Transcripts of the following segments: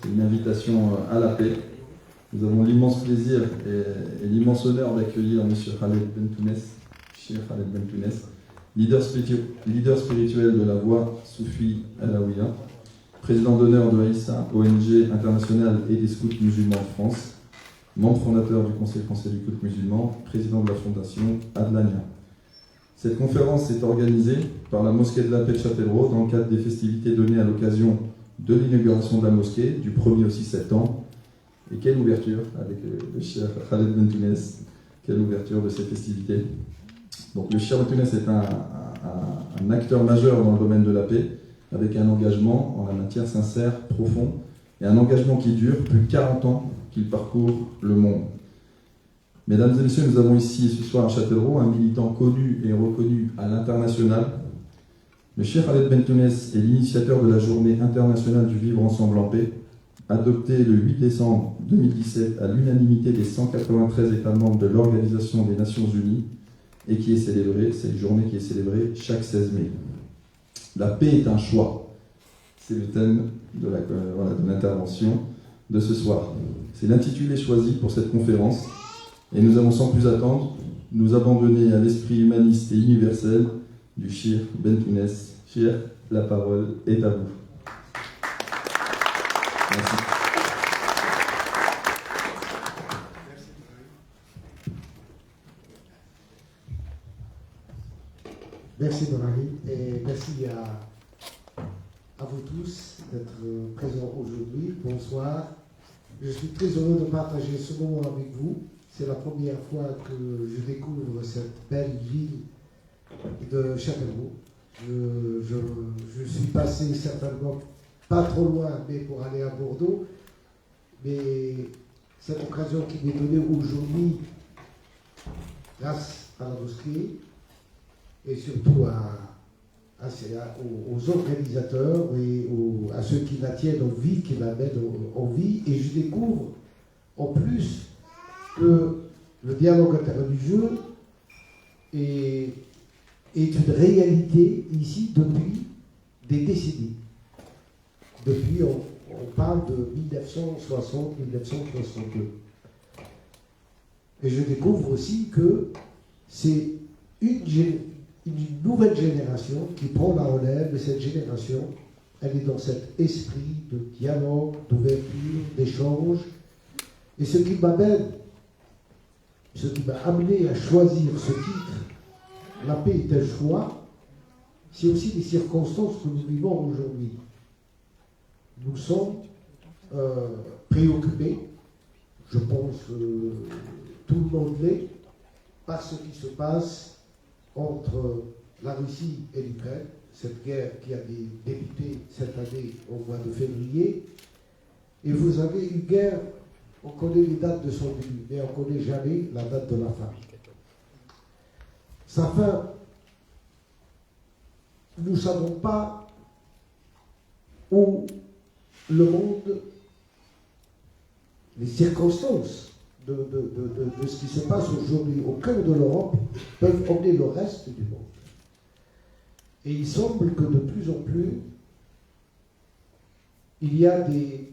C'est une invitation à la paix. Nous avons l'immense plaisir et l'immense honneur d'accueillir M. Khaled Bentounes, Cheikh Khaled Bentounes, leader spirituel de la voie Soufi Alaouia, président d'honneur de Aïssa, ONG internationale et des scouts musulmans en France, membre fondateur du Conseil français du culte musulman, président de la fondation Adlania. Cette conférence est organisée par la Mosquée de la Paix de Châtellerault dans le cadre des festivités données à l'occasion de l'inauguration de la mosquée du 1er au 6 septembre. Et quelle ouverture avec le Cheikh Khaled Bentounes, quelle ouverture de ces festivités. Donc le Cheikh Bentounes est un acteur majeur dans le domaine de la paix, avec un engagement en la matière sincère, profond, et un engagement qui dure plus de 40 ans qu'il parcourt le monde. Mesdames et messieurs, nous avons ici ce soir à Châtellerault un militant connu et reconnu à l'international. Le Cheikh Khaled Bentounes est l'initiateur de la Journée internationale du vivre ensemble en paix, adoptée le 8 décembre 2017 à l'unanimité des 193 États membres de l'Organisation des Nations Unies, et qui est célébrée, c'est une journée qui est célébrée chaque 16 mai. La paix est un choix. C'est le thème de l'intervention de ce soir. C'est l'intitulé choisi pour cette conférence. Et nous allons sans plus attendre nous abandonner à l'esprit humaniste et universel du Cheikh Bentounes. Cheikh, la parole est à vous. Merci. Merci Donali et merci à vous tous d'être présents aujourd'hui. Bonsoir. Je suis très heureux de partager ce moment avec vous. C'est la première fois que je découvre cette belle ville de Châtellerault. Je suis passé certainement pas trop loin, mais pour aller à Bordeaux. Mais cette occasion qui m'est donnée aujourd'hui, grâce à la mosquée, et surtout aux organisateurs et à ceux qui la tiennent en vie, qui la mettent en vie. Et je découvre en plus que le dialogue interreligieux est une réalité ici depuis des décennies. Depuis, on parle de 1960-1962. Et je découvre aussi que c'est une nouvelle génération qui prend la relève, et cette génération, elle est dans cet esprit de dialogue, d'ouverture, d'échange. Et ce qui m'a amené à choisir ce titre, La paix est un choix, c'est aussi les circonstances que nous vivons aujourd'hui. Nous sommes préoccupés, je pense tout le monde l'est, par ce qui se passe entre la Russie et l'Ukraine, cette guerre qui a débuté cette année au mois de février. Et vous avez une guerre, on connaît les dates de son début, mais on ne connaît jamais la date de la fin. Sa fin, nous ne savons pas où le monde, les circonstances de ce qui se passe aujourd'hui au cœur de l'Europe peuvent emmener le reste du monde. Et il semble que de plus en plus, il y a des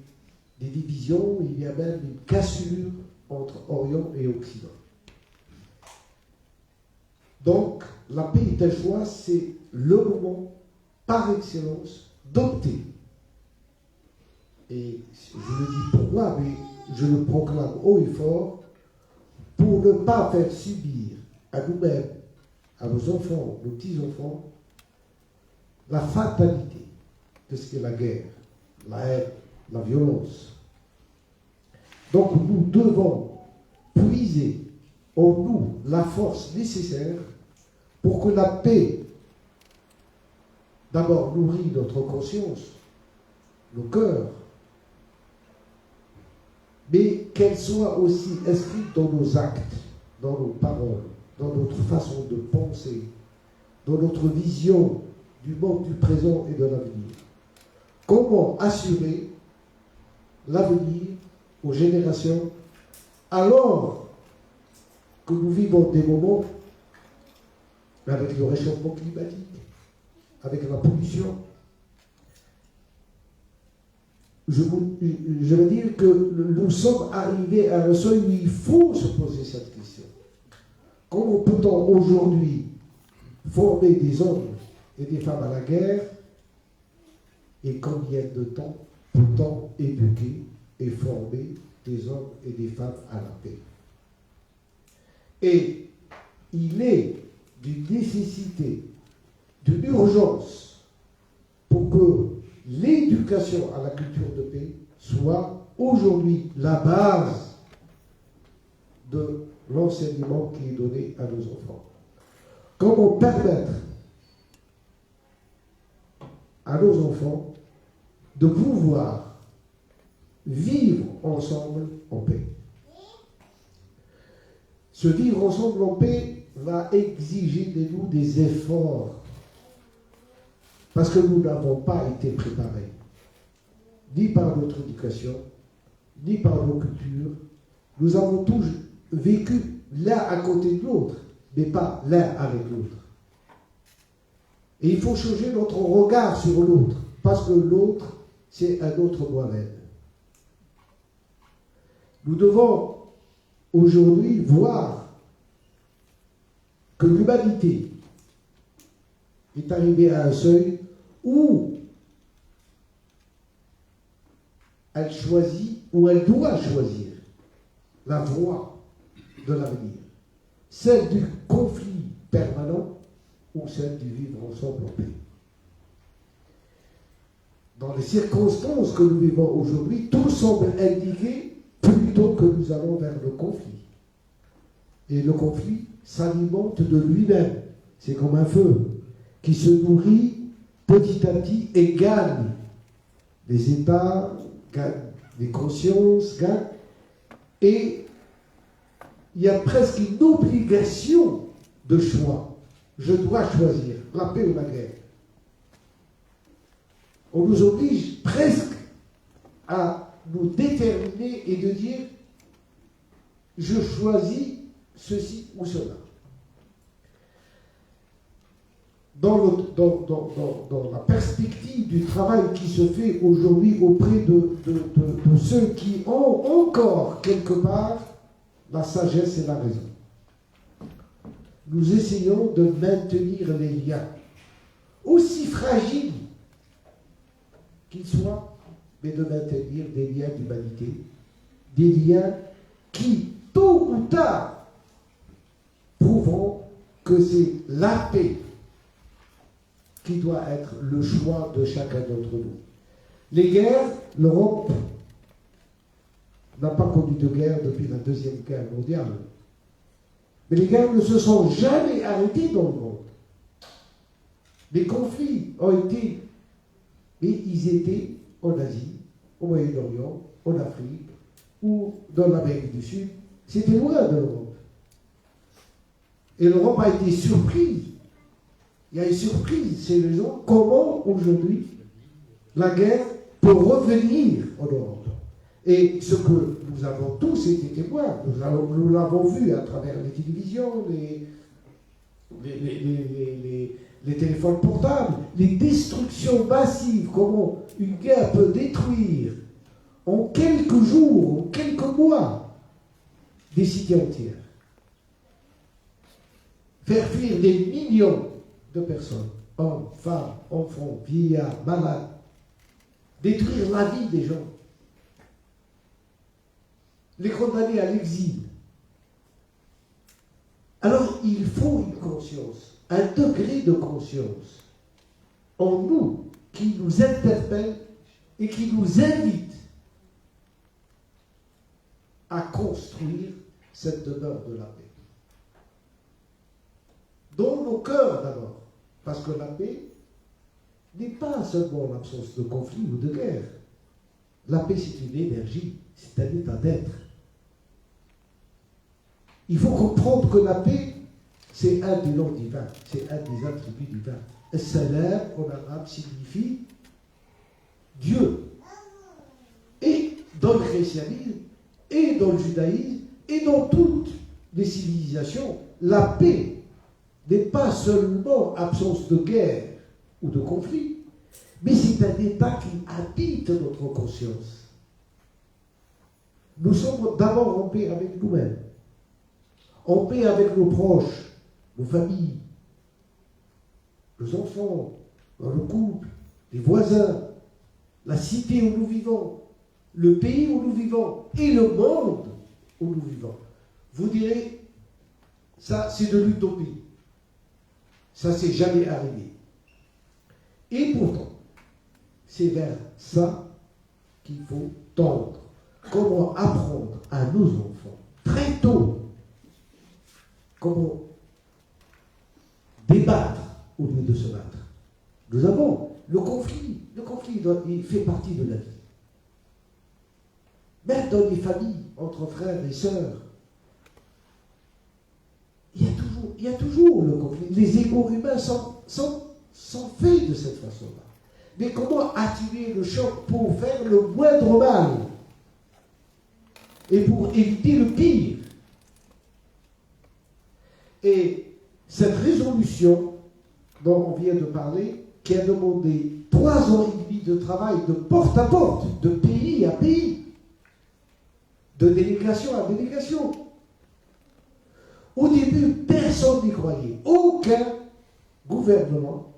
divisions, il y a même une cassure entre Orient et Occident. Donc, la paix est un choix, c'est le moment par excellence d'opter. Et je le dis pour moi, mais je le proclame haut et fort, pour ne pas faire subir à nous-mêmes, à nos enfants, nos petits-enfants, la fatalité de ce qu'est la guerre, la haine, la violence. Donc nous devons puiser en nous la force nécessaire pour que la paix, d'abord, nourrit notre conscience, nos cœurs, mais qu'elle soit aussi inscrite dans nos actes, dans nos paroles, dans notre façon de penser, dans notre vision du monde du présent et de l'avenir. Comment assurer l'avenir aux générations alors que nous vivons des moments avec le réchauffement climatique, avec la pollution. je veux dire que nous sommes arrivés à un seuil où il faut se poser cette question. Comment peut-on aujourd'hui former des hommes et des femmes à la guerre, et combien de temps peut-on éduquer et former des hommes et des femmes à la paix? Et il est d'une nécessité, d'une urgence pour que l'éducation à la culture de paix soit aujourd'hui la base de l'enseignement qui est donné à nos enfants. Comment permettre à nos enfants de pouvoir vivre ensemble en paix. Ce vivre ensemble en paix va exiger de nous des efforts parce que nous n'avons pas été préparés, ni par notre éducation, ni par nos cultures. Nous avons tous vécu l'un à côté de l'autre, mais pas l'un avec l'autre. Et il faut changer notre regard sur l'autre, parce que l'autre, c'est un autre moi-même. Nous devons aujourd'hui voir que l'humanité est arrivée à un seuil où elle choisit, où elle doit choisir la voie de l'avenir, celle du conflit permanent ou celle du vivre ensemble en paix. Dans les circonstances que nous vivons aujourd'hui, tout semble indiquer plutôt que nous allons vers le conflit. Et le conflit s'alimente de lui-même. C'est comme un feu qui se nourrit petit à petit et gagne. Les États gagnent, les consciences gagnent. Et il y a presque une obligation de choix. Je dois choisir la paix ou la guerre. On nous oblige presque à nous déterminer et de dire je choisis ceci ou cela. Dans la perspective du travail qui se fait aujourd'hui auprès de ceux qui ont encore quelque part la sagesse et la raison, nous essayons de maintenir les liens, aussi fragiles qu'ils soient, mais de maintenir des liens d'humanité, des liens qui, tôt ou tard, prouveront que c'est la paix qui doit être le choix de chacun d'entre nous. Les guerres, l'Europe n'a pas connu de guerre depuis la Deuxième Guerre mondiale. Mais les guerres ne se sont jamais arrêtées dans le monde. Les conflits ont été, mais ils étaient en Asie, au Moyen-Orient, en Afrique ou dans l'Amérique du Sud. C'était loin de l'Europe. Et l'Europe a été surprise. Il y a une surprise chez les gens. Comment aujourd'hui la guerre peut revenir en Europe? Et ce que nous avons tous été témoins, nous l'avons vu à travers les télévisions, les téléphones portables, les destructions massives, comment une guerre peut détruire en quelques jours, en quelques mois, des cités entières. Faire fuir des millions de personnes, hommes, femmes, enfants, vieillards, malades, détruire la vie des gens, les condamner à l'exil. Alors il faut une conscience, un degré de conscience en nous qui nous interpelle et qui nous invite à construire cette demeure de la paix. Dans nos cœurs d'abord, parce que la paix n'est pas seulement l'absence de conflit ou de guerre. La paix, c'est une énergie, c'est un état d'être. Il faut comprendre que la paix, c'est un des noms divins, c'est un des attributs divins. Salam, en arabe, signifie Dieu. Et dans le christianisme, et dans le judaïsme, et dans toutes les civilisations, la paix n'est pas seulement absence de guerre ou de conflit, mais c'est un état qui habite notre conscience. Nous sommes d'abord en paix avec nous-mêmes, en paix avec nos proches, nos familles, nos enfants, dans le couple, les voisins, la cité où nous vivons, le pays où nous vivons et le monde où nous vivons. Vous direz, ça c'est de l'utopie. Ça c'est jamais arrivé. Et pourtant, c'est vers ça qu'il faut tendre. Comment apprendre à nos enfants, très tôt, comment débattre au lieu de se battre. Nous avons le conflit il fait partie de la vie. Même dans les familles, entre frères et sœurs, il y a toujours le conflit. Les égos humains sont faits de cette façon-là. Mais comment attirer le choc pour faire le moindre mal et pour éviter le pire? Et cette résolution dont on vient de parler, qui a demandé 3 ans et demi de travail de porte à porte, de pays à pays, de délégation à délégation. Au début, personne n'y croyait. Aucun gouvernement,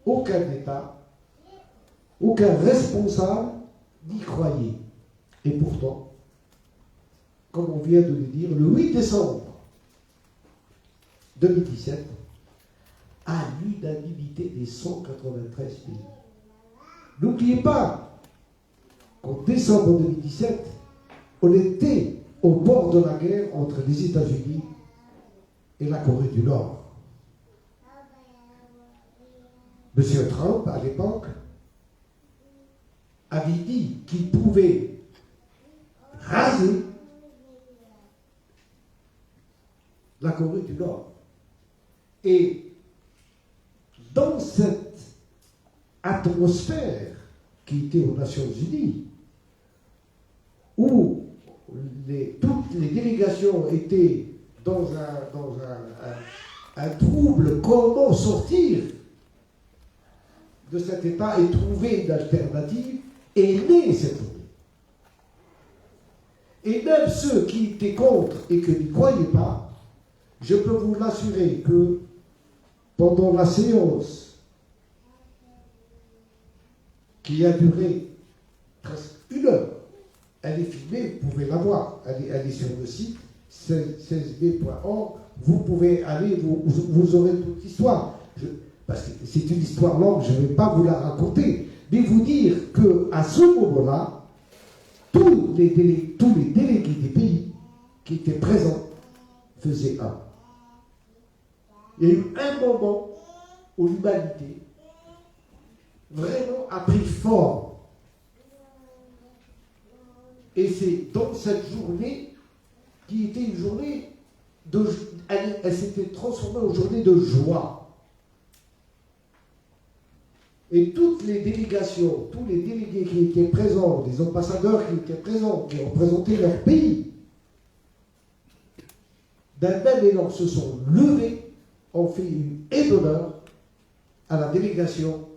aucun État, aucun responsable n'y croyait. Et pourtant, comme on vient de le dire, le 8 décembre 2017, à l'unanimité des 193 pays. N'oubliez pas qu'en décembre 2017, on était au bord de la guerre entre les États-Unis et la Corée du Nord. M. Trump, à l'époque, avait dit qu'il pouvait raser la Corée du Nord. Et dans cette atmosphère qui était aux Nations Unies, où toutes les délégations étaient dans un trouble, comment sortir de cet état et trouver une alternative, est née cette journée. Et même ceux qui étaient contre et qui n'y croyaient pas, je peux vous l'assurer que pendant la séance qui a duré presque 1 heure, elle est filmée, vous pouvez la voir, elle est sur le site 16b.org, vous pouvez aller, vous aurez toute l'histoire. Parce que c'est une histoire longue, je ne vais pas vous la raconter, mais vous dire qu'à ce moment-là, tous les délégués des pays qui étaient présents faisaient un. Il y a eu un moment où l'humanité vraiment a pris forme. Et c'est dans cette journée qui était une journée elle s'était transformée en journée de joie. Et toutes les délégations, tous les délégués qui étaient présents, les ambassadeurs qui étaient présents, qui représentaient leur pays, d'un même élan se sont levés, ont fait une haie d'honneur à la délégation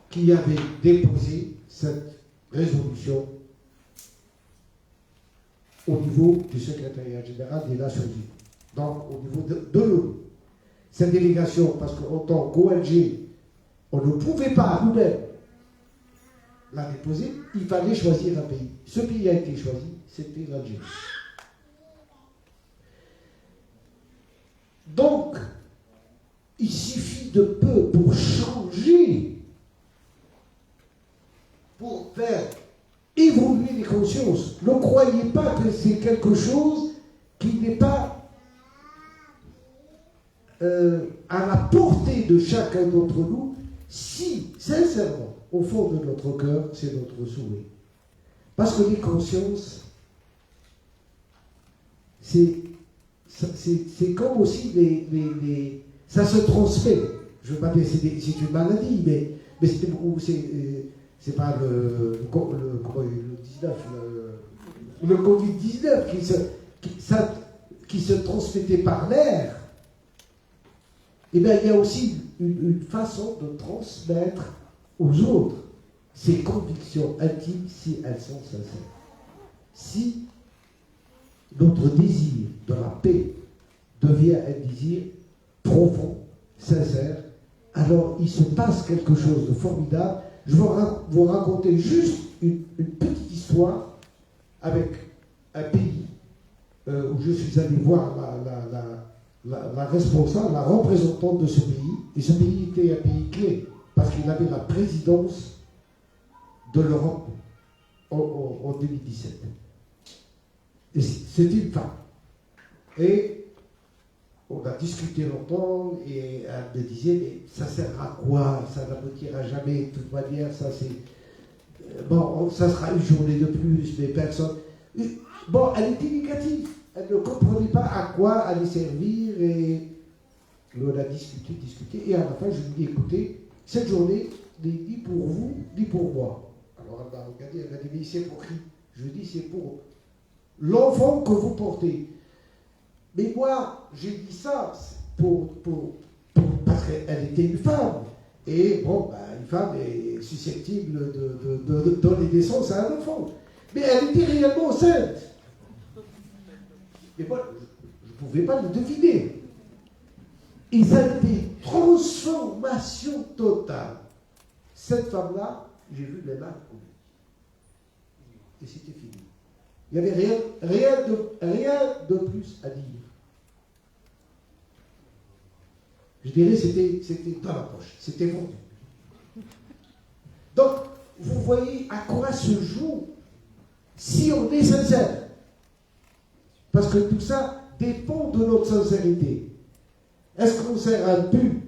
qui avait déposé cette résolution au niveau du secrétariat général des Nations Unies, donc au niveau de l'ONU. Cette délégation, parce qu'en tant qu'ONG, on ne pouvait pas nous-mêmes la déposer, il fallait choisir un pays. Ce pays a été choisi, c'était l'Algérie. Donc, il suffit de peu pour changer, pour faire évoluer les consciences. Ne croyez pas que c'est quelque chose qui n'est pas à la portée de chacun d'entre nous, si, sincèrement, au fond de notre cœur, c'est notre souhait. Parce que les consciences, c'est comme aussi ça se transmet. Je ne veux pas dire que c'est une maladie, mais c'est pas le Covid-19 qui se transmettait par l'air. Eh bien, il y a aussi une façon de transmettre aux autres ses convictions intimes si elles sont sincères. Si notre désir de la paix devient un désir profond, sincère, alors il se passe quelque chose de formidable. Je vais vous raconter juste une petite histoire avec un pays où je suis allé voir la responsable, la représentante de ce pays. Et ce pays était un pays clé parce qu'il avait la présidence de l'Europe en 2017. Et c'est une femme. Et on a discuté longtemps et elle me disait, mais ça sert à quoi? Ça n'aboutira jamais, de toute manière, ça c'est... Bon, ça sera une journée de plus, mais personne... Bon, elle était négative. Elle ne comprenait pas à quoi aller servir et on a discuté, et à la fin je lui ai dit, écoutez, cette journée n'est ni pour vous, ni pour moi. Alors elle m'a regardé, elle m'a dit, mais c'est pour qui? Je lui ai dit, c'est pour l'enfant que vous portez. Mais moi, j'ai dit ça parce qu'elle était une femme. Et bon, une femme est susceptible de donner naissance à un enfant. Mais elle était réellement enceinte. Et moi, je ne pouvais pas le deviner. Et ça a été transformation totale. Cette femme-là, j'ai vu les larmes couler. Et c'était fini. Il n'y avait rien de plus à dire. Je dirais c'était dans la poche, c'était vendu. Donc, vous voyez à quoi se joue si on est sincère. Parce que tout ça dépend de notre sincérité. Est-ce qu'on sert un but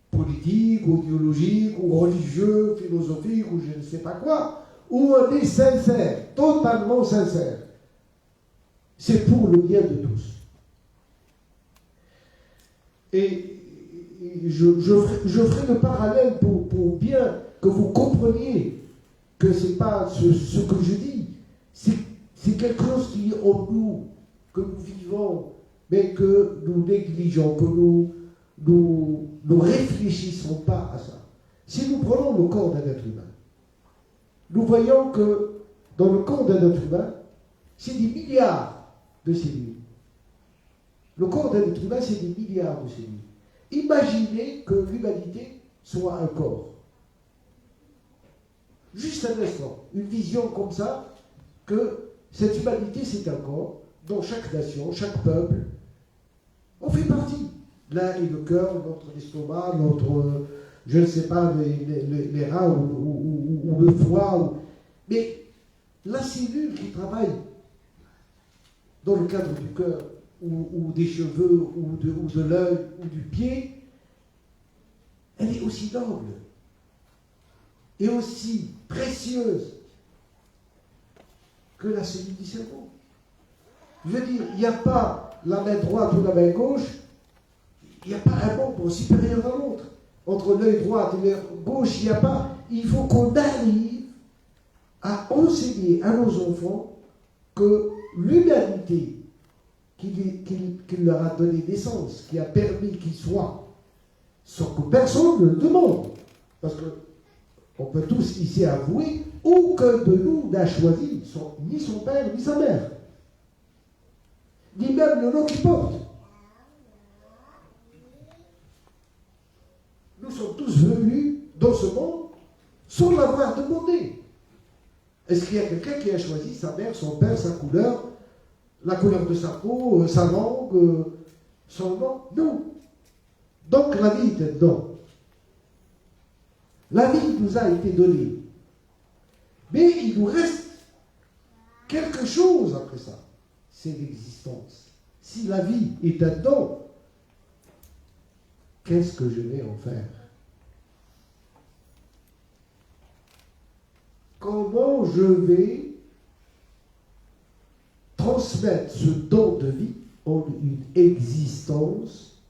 politique, ou idéologique, ou religieux, philosophique, ou je ne sais pas quoi, ou on est sincère, totalement sincère? C'est pour le bien de tous. Et je ferai le parallèle pour bien que vous compreniez que ce n'est pas ce que je dis. C'est quelque chose qui est en nous, que nous vivons, mais que nous négligeons, que nous ne réfléchissons pas à ça. Si nous prenons le corps d'un être humain, nous voyons que dans le corps d'un être humain, c'est des milliards de cellules. Le corps d'un être humain, c'est des milliards de cellules. Imaginez que l'humanité soit un corps. Juste un instant, une vision comme ça, que cette humanité, c'est un corps, dont chaque nation, chaque peuple, on fait partie. L'un est le cœur, l'autre l'estomac, l'autre, je ne sais pas, les reins ou le foie. Mais la cellule qui travaille dans le cadre du cœur, ou des cheveux, ou de l'œil, ou du pied, elle est aussi noble et aussi précieuse que la cellule du cerveau. Je veux dire, il n'y a pas la main droite ou la main gauche, il n'y a pas un membre supérieur à l'autre. Entre l'œil droit et l'œil gauche, il n'y a pas. Il faut qu'on arrive à enseigner à nos enfants que l'humanité qui leur a donné naissance, qui a permis qu'ils soient, sans que personne ne le demande, parce qu'on peut tous ici avouer, aucun de nous n'a choisi ni son père ni sa mère, ni même le nom qu'il porte. Nous sommes tous venus dans ce monde sans l'avoir demandé. Est-ce qu'il y a quelqu'un qui a choisi sa mère, son père, sa couleur, la couleur de sa peau, sa langue, son nom? Non. Donc la vie était dedans. La vie nous a été donnée. Mais il nous reste quelque chose après ça. C'est l'existence. Si la vie est un don, qu'est-ce que je vais en faire? Comment je vais transmettre ce don de vie en une existence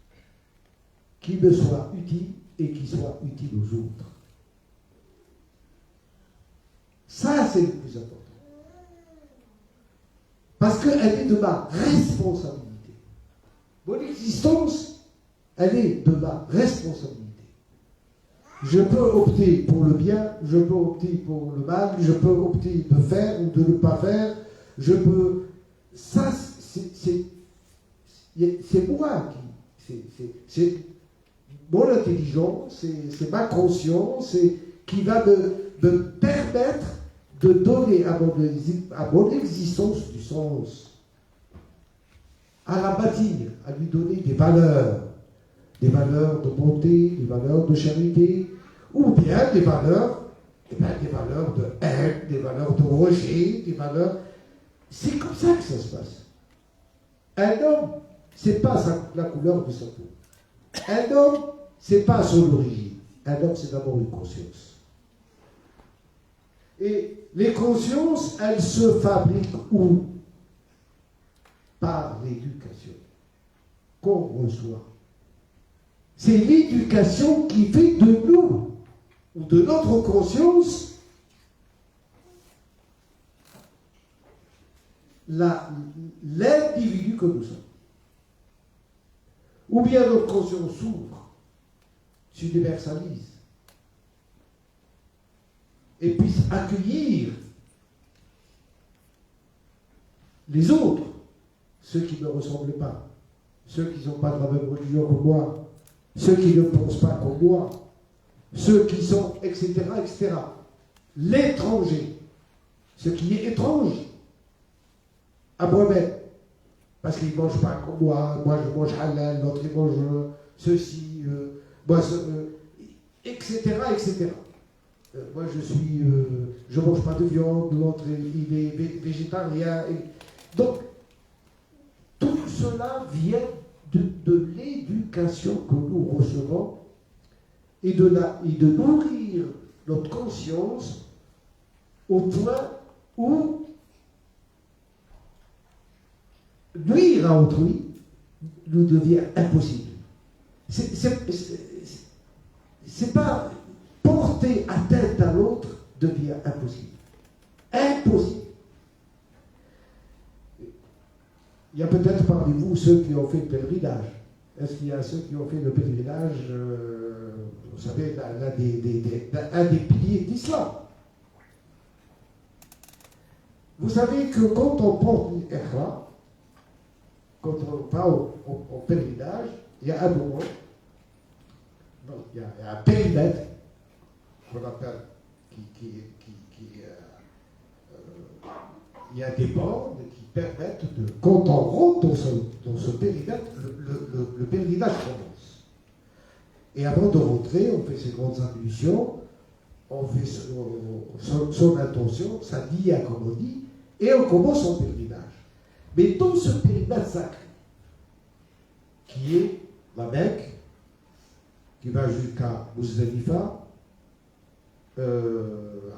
qui me soit utile et qui soit utile aux autres? Ça, c'est le plus important. Parce qu'elle est de ma responsabilité. Mon existence, elle est de ma responsabilité. Je peux opter pour le bien, je peux opter pour le mal, je peux opter de faire ou de ne pas faire. Je peux. Ça, c'est moi qui. C'est mon intelligence, c'est ma conscience qui va me permettre de donner à mon existence du sens, à la bâtir, à lui donner des valeurs de bonté, des valeurs de charité, ou bien des valeurs de haine, des valeurs de rejet, des valeurs. C'est comme ça que ça se passe. Un homme, c'est pas la couleur de sa peau. Un homme, c'est pas son origine. Un homme, c'est d'abord une conscience. Et les consciences, elles se fabriquent où? Par l'éducation qu'on reçoit. C'est l'éducation qui fait de nous, ou de notre conscience, l'individu que nous sommes. Ou bien notre conscience s'ouvre, s'universalise, et puisse accueillir les autres, ceux qui ne ressemblent pas, ceux qui n'ont pas de la même religion que moi, ceux qui ne pensent pas comme moi, ceux qui sont, etc., etc. L'étranger, ce qui est étrange à moi-même, parce qu'ils ne mangent pas comme moi je mange halal, l'autre il mange ceci, etc., etc. Moi je ne mange pas de viande, l'autre il est végétarien. Donc, tout cela vient de l'éducation que nous recevons et de nourrir notre conscience au point où nuire à autrui nous devient impossible. C'est pas porter atteinte à l'autre devient impossible. Impossible. Il y a peut-être parmi vous ceux qui ont fait le pèlerinage. Est-ce qu'il y a ceux qui ont fait le pèlerinage, vous savez, un des piliers d'Islam? Vous savez que quand on porte une ihram, quand on va au pèlerinage, il y a un moment, il y a un périmètre qu'on appelle, il y a des bornes qui permettent de, quand on rentre dans ce périmètre, le pèlerinage commence. Et avant de rentrer, on fait ses grandes ablutions, on fait son intention, sa niya comme on dit, et on commence son pèlerinage. Mais dans ce périmètre sacré, qui est la Mecque, qui va jusqu'à Muzdalifa,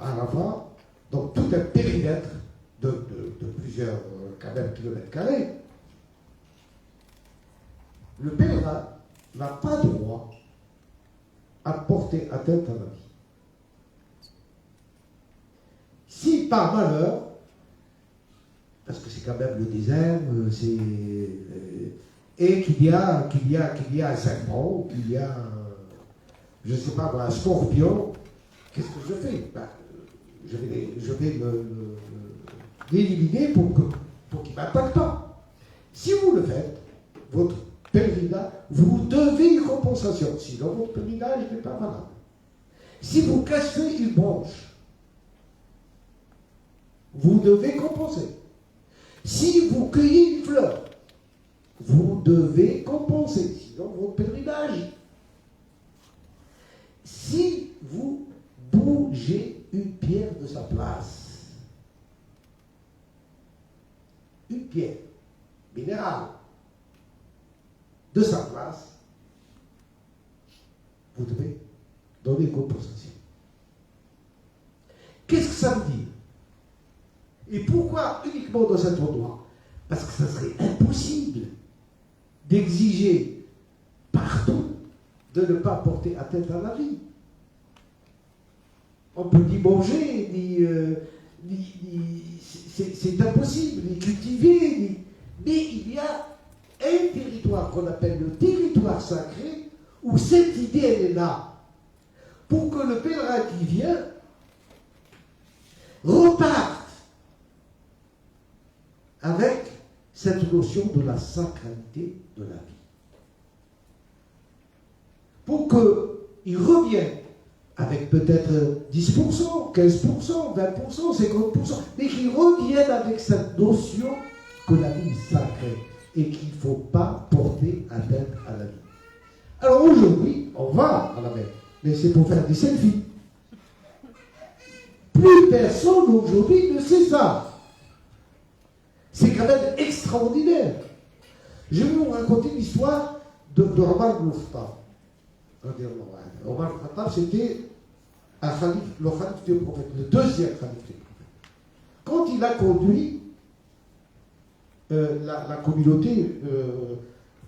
Arafat, donc tout un périmètre de plusieurs quand même kilomètres carrés, le pèlerin n'a pas droit à porter atteinte à la vie. Si par malheur, parce que c'est quand même le désert, et qu'il y a un serpent, qu'il y a, je ne sais pas, un scorpion, qu'est-ce que je fais? Je vais l'éliminer pour qu'il ne m'attaque pas. Si vous le faites, votre pèlerinage, vous devez une compensation, sinon votre pèlerinage n'est pas valable. Si vous cassez une branche, vous devez compenser. Si vous cueillez une fleur, vous devez compenser, sinon votre pèlerinage. Si vous bougez une pierre de sa place, une pierre minérale de sa place, vous devez donner compensation. Qu'est-ce que ça veut dire? Et pourquoi uniquement dans cet endroit? Parce que ça serait impossible d'exiger partout de ne pas porter atteinte à la vie. On peut ni manger, c'est impossible, ni cultiver, mais il y a un territoire qu'on appelle le territoire sacré, où cette idée elle est là. pour que le pèlerin qui vient reparte avec cette notion de la sacralité de la vie. Pour qu'il revienne avec peut-être 10%, 15%, 20%, 50%, mais qu'il revienne avec cette notion que la vie est sacrée et qu'il ne faut pas porter atteinte à la vie. Alors aujourd'hui, on va à la mer, mais c'est pour faire des selfies. Plus personne aujourd'hui ne sait ça. C'est quand même extraordinaire. Je vais vous raconter l'histoire de Omar ibn Khattab. Omar ibn Khattab, c'était le khalif du prophète, le deuxième khalif du prophète. Quand il a conduit la communauté,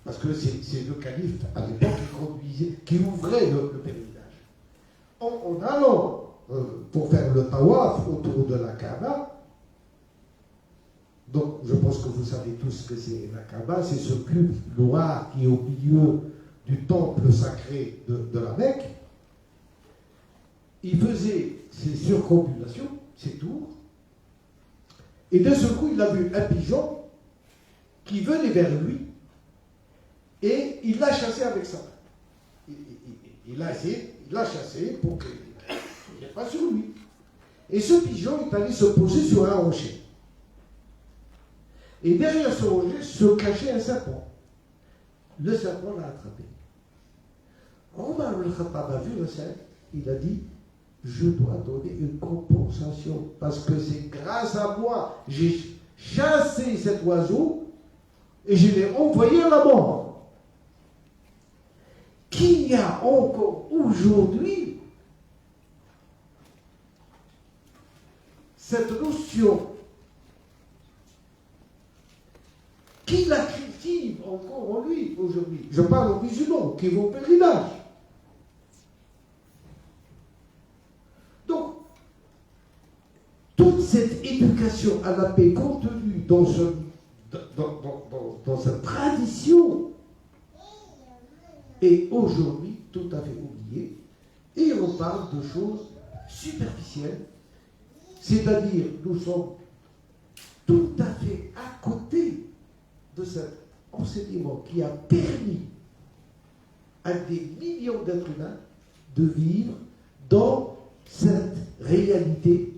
parce que c'est le calife à l'époque qui conduisait, qui ouvrait le pèlerinage. En allant pour faire le tawaf autour de la Kaaba, donc je pense que vous savez tous ce que c'est la Kaaba, c'est ce cube noir qui est au milieu du temple sacré de la Mecque. Il faisait ses circumambulations, ses tours, et d'un seul coup il a vu un pigeon qui venait vers lui, et il l'a chassé avec ça. Il l'a chassé pour qu'il n'y ait pas sur lui. Et ce pigeon est allé se poser sur un rocher. Et derrière ce rocher se cachait un serpent. Le serpent l'a attrapé. Omar al-Khattab a vu le cerf, il a dit, je dois donner une compensation, parce que c'est grâce à moi, j'ai chassé cet oiseau, et je l'ai envoyé à la mort. Qu'il y a encore aujourd'hui cette notion qui la cultive encore en lui aujourd'hui. Je parle aux musulmans qui vont au pèlerinage. Donc, toute cette éducation à la paix contenue dans cette tradition est aujourd'hui tout à fait oubliée, et on parle de choses superficielles, c'est-à-dire nous sommes tout à fait à côté de cet enseignement qui a permis à des millions d'êtres humains de vivre dans cette réalité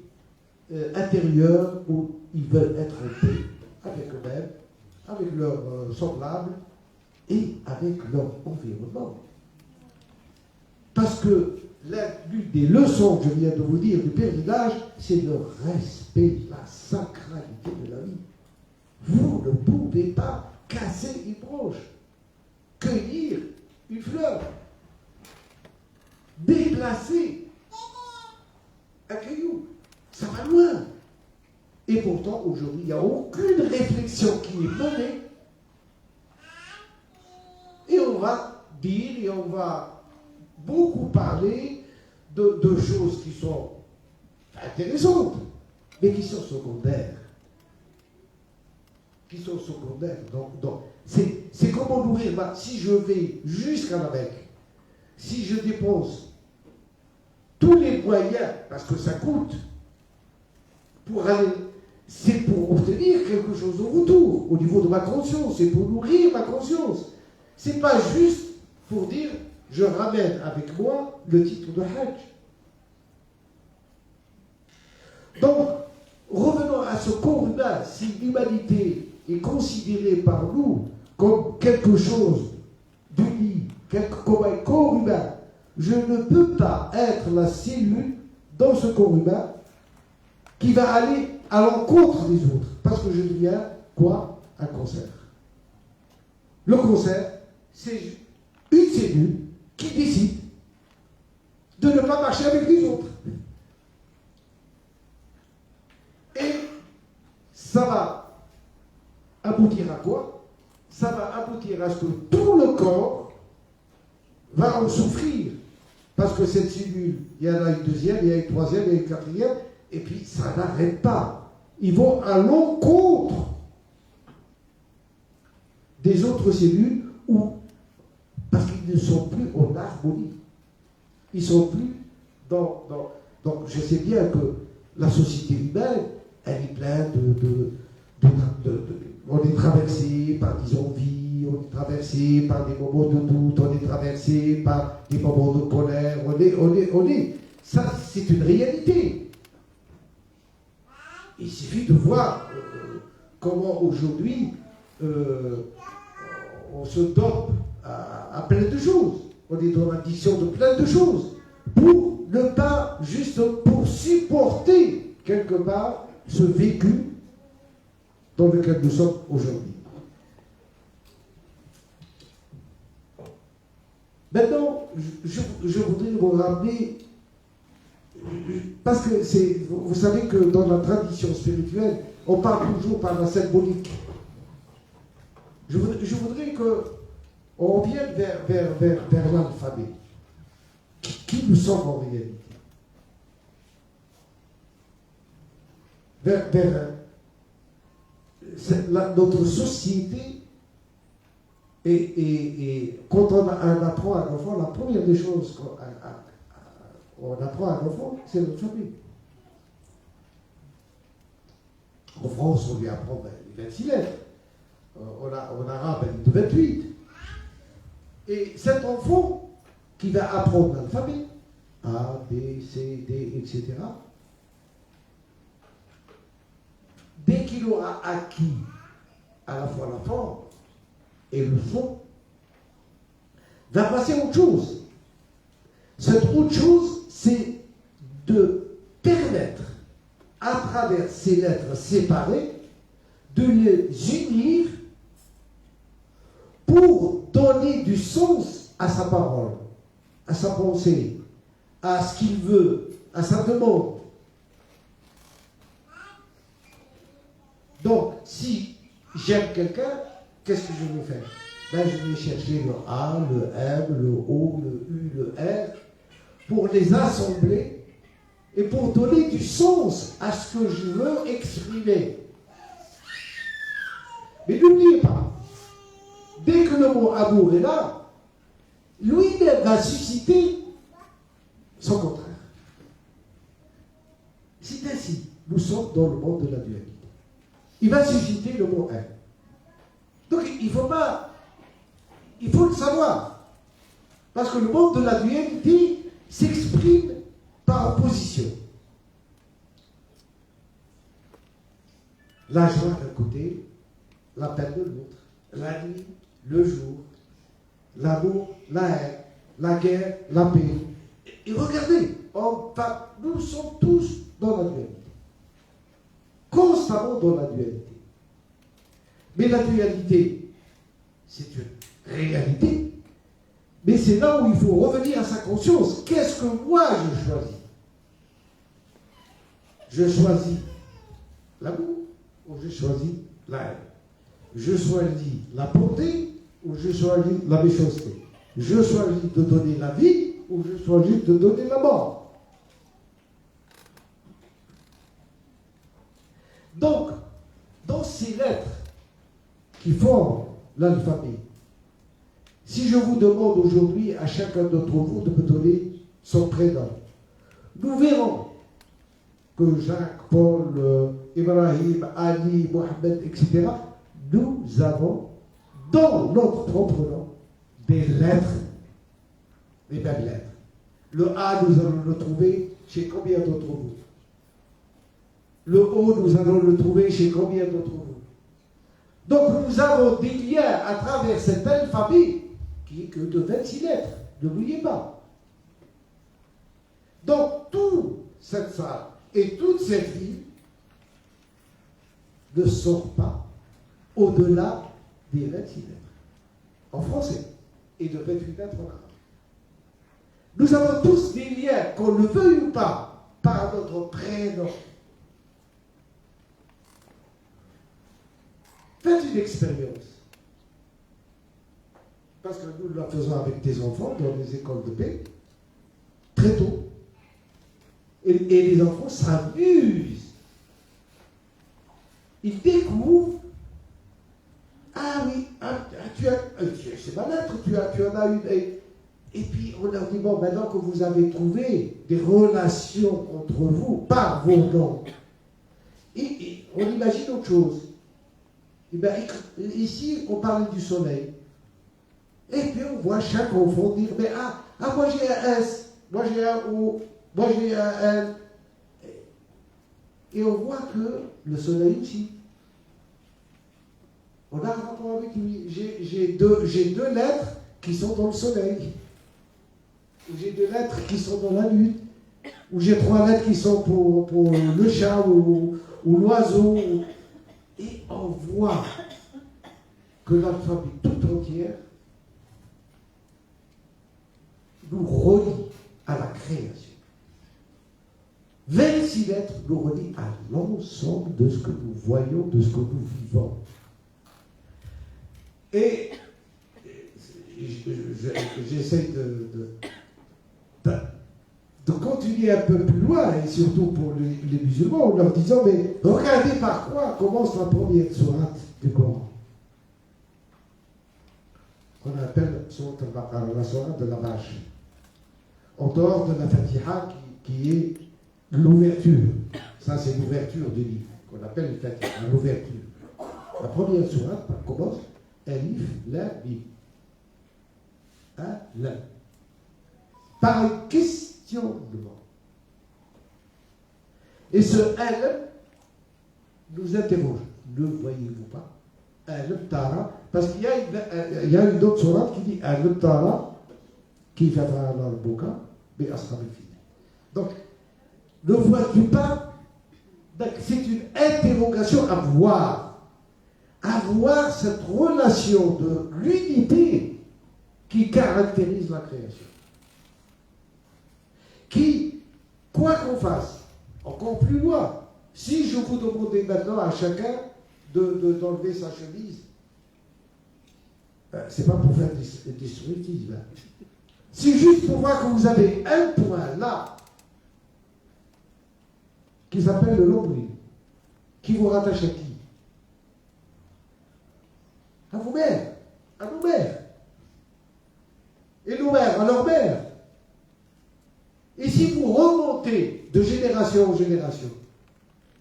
intérieure où ils veulent être en paix avec eux-mêmes, avec leurs semblables et avec leur environnement. Parce que l'une des leçons que je viens de vous dire du pèlerinage, c'est le respect, la sacralité de la vie. Vous ne pouvez pas casser une branche, cueillir une fleur, déplacer un caillou. Ça va loin. Et pourtant, aujourd'hui, il n'y a aucune réflexion qui est menée. Et on va dire, et on va beaucoup parler de choses qui sont intéressantes, mais qui sont secondaires. Donc, c'est comment nourrir. Si je vais jusqu'à la Mecque, si je dépense tous les moyens, parce que ça coûte, pour aller, c'est pour obtenir quelque chose au retour, au niveau de ma conscience, c'est pour nourrir ma conscience. C'est pas juste pour dire, je ramène avec moi le titre de Hajj. Donc, revenons à ce corps humain. Si l'humanité est considérée par nous comme quelque chose d'unique, comme un corps humain, je ne peux pas être la cellule dans ce corps humain qui va aller à l'encontre des autres, parce que je deviens quoi? Un cancer. Le cancer, c'est une cellule qui décide de ne pas marcher avec les autres. Et ça va aboutir à quoi? Ça va aboutir à ce que tout le corps va en souffrir. Parce que cette cellule, il y en a une deuxième, il y a une troisième, il y a une quatrième, et puis ça n'arrête pas. Ils vont à l'encontre des autres cellules parce qu'ils ne sont plus en harmonie. Ils ne sont plus Donc je sais bien que la société humaine, elle est pleine on est traversé par des envies, on est traversé par des moments de doute, on est traversé par des moments de colère, ça c'est une réalité. Il suffit de voir comment aujourd'hui on se dope à plein de choses. On est dans l'addition de plein de choses pour ne pas, juste pour supporter quelque part ce vécu dans lequel nous sommes aujourd'hui. Maintenant, je voudrais vous ramener, parce que vous savez que dans la tradition spirituelle, on parle toujours par la symbolique. Je voudrais qu'on revienne vers l'alphabet. Qui nous sommes en réalité? Notre société, et quand on apprend à un enfant, la première des choses qu'on apprend à un enfant, c'est l'alphabet. En France, on lui apprend les 26 lettres. En arabe, elle est de 28. Et cet enfant qui va apprendre l'alphabet, A, B, C, D, etc., dès qu'il aura acquis à la fois la forme et le son, va passer à autre chose. Cette autre chose, c'est de permettre, à travers ces lettres séparées, de les unir pour donner du sens à sa parole, à sa pensée, à ce qu'il veut, à sa demande. Donc, si j'aime quelqu'un, qu'est-ce que je vais faire? Je vais chercher le A, le M, le O, le U, le R, pour les assembler et pour donner du sens à ce que je veux exprimer. Mais n'oubliez pas, dès que le mot amour est là, lui-même va susciter son contraire. C'est ainsi, nous sommes dans le monde de la dualité. Il va susciter le mot haine. Donc il faut le savoir. Parce que le monde de la dualité s'exprime par opposition. La joie d'un côté, la peine de l'autre, la nuit, le jour, l'amour, la haine, la guerre, la paix. Et regardez, nous sommes tous dans la dualité. Constamment dans la dualité. Mais la dualité, c'est une réalité. Mais c'est là où il faut revenir à sa conscience. Qu'est-ce que moi je choisis? Je choisis l'amour ou je choisis la haine? Je choisis la bonté ou je choisis la méchanceté? Je choisis de donner la vie ou je choisis de donner la mort? Donc, dans ces lettres qui forment l'alphabet, si je vous demande aujourd'hui à chacun d'entre vous de me donner son prénom, nous verrons que Jacques, Paul, Ibrahim, Ali, Mohamed, etc., nous avons dans notre propre nom des lettres, les mêmes lettres. Le A, nous allons le trouver chez combien d'entre vous? Le O, nous allons le trouver chez combien d'entre vous? Donc nous avons des liens à travers cet alphabet qui est que de 26 lettres. N'oubliez pas. Donc toute cette salle et toute cette ville ne sort pas au-delà des 26 lettres en français et de 28 lettres en arabe. Nous avons tous des liens, qu'on le veuille ou pas, par notre prénom. Faites une expérience. Parce que nous la faisons avec des enfants dans les écoles de paix, très tôt. Et les enfants s'amusent. Ils découvrent. Ah oui, c'est ma lettre, tu en as une. Et puis on leur dit, bon, maintenant que vous avez trouvé des relations entre vous par vos noms, et on imagine autre chose. Et bien, ici, on parle du soleil. Et puis on voit chaque enfant dire, mais moi j'ai un S, moi j'ai un O, moi j'ai un L. Et on voit que le soleil aussi. On a un rapport avec lui. J'ai deux lettres qui sont dans le soleil. J'ai deux lettres qui sont dans la lune. Ou j'ai trois lettres qui sont pour le chat ou l'oiseau. Et on voit que notre famille tout entière nous relie à la création. 26 lettres nous relient à l'ensemble de ce que nous voyons, de ce que nous vivons. Et j'essaie de continuer un peu plus loin, et surtout pour les musulmans, en leur disant, mais regardez par quoi commence la première sourate du Coran. Qu'on appelle la sourate de la vache. En dehors de la Fatiha qui est l'ouverture. Ça, c'est l'ouverture du livre, qu'on appelle le Fatiha, l'ouverture. La première sourate commence Alif, Lam, Mim. Lam. Par un questionnement. Et ce Al nous interroge. Ne voyez-vous pas Al Tara, parce qu'il y a une autre sourate qui dit Al Tara, qui viendra dans le bouquin, mais Ashab al-Fil. Donc, ne vois-tu pas? C'est une interrogation à voir. Avoir cette relation de l'unité qui caractérise la création. Qui, quoi qu'on fasse, encore plus loin, si je vous demandais maintenant à chacun d'enlever sa chemise, c'est pas pour faire des structisme. C'est juste pour voir que vous avez un point là qui s'appelle le nombril, qui vous rattache à qui? À vous-même, à nous-mêmes. Et nous-mêmes, à leur mère. Et si vous remontez de génération en génération,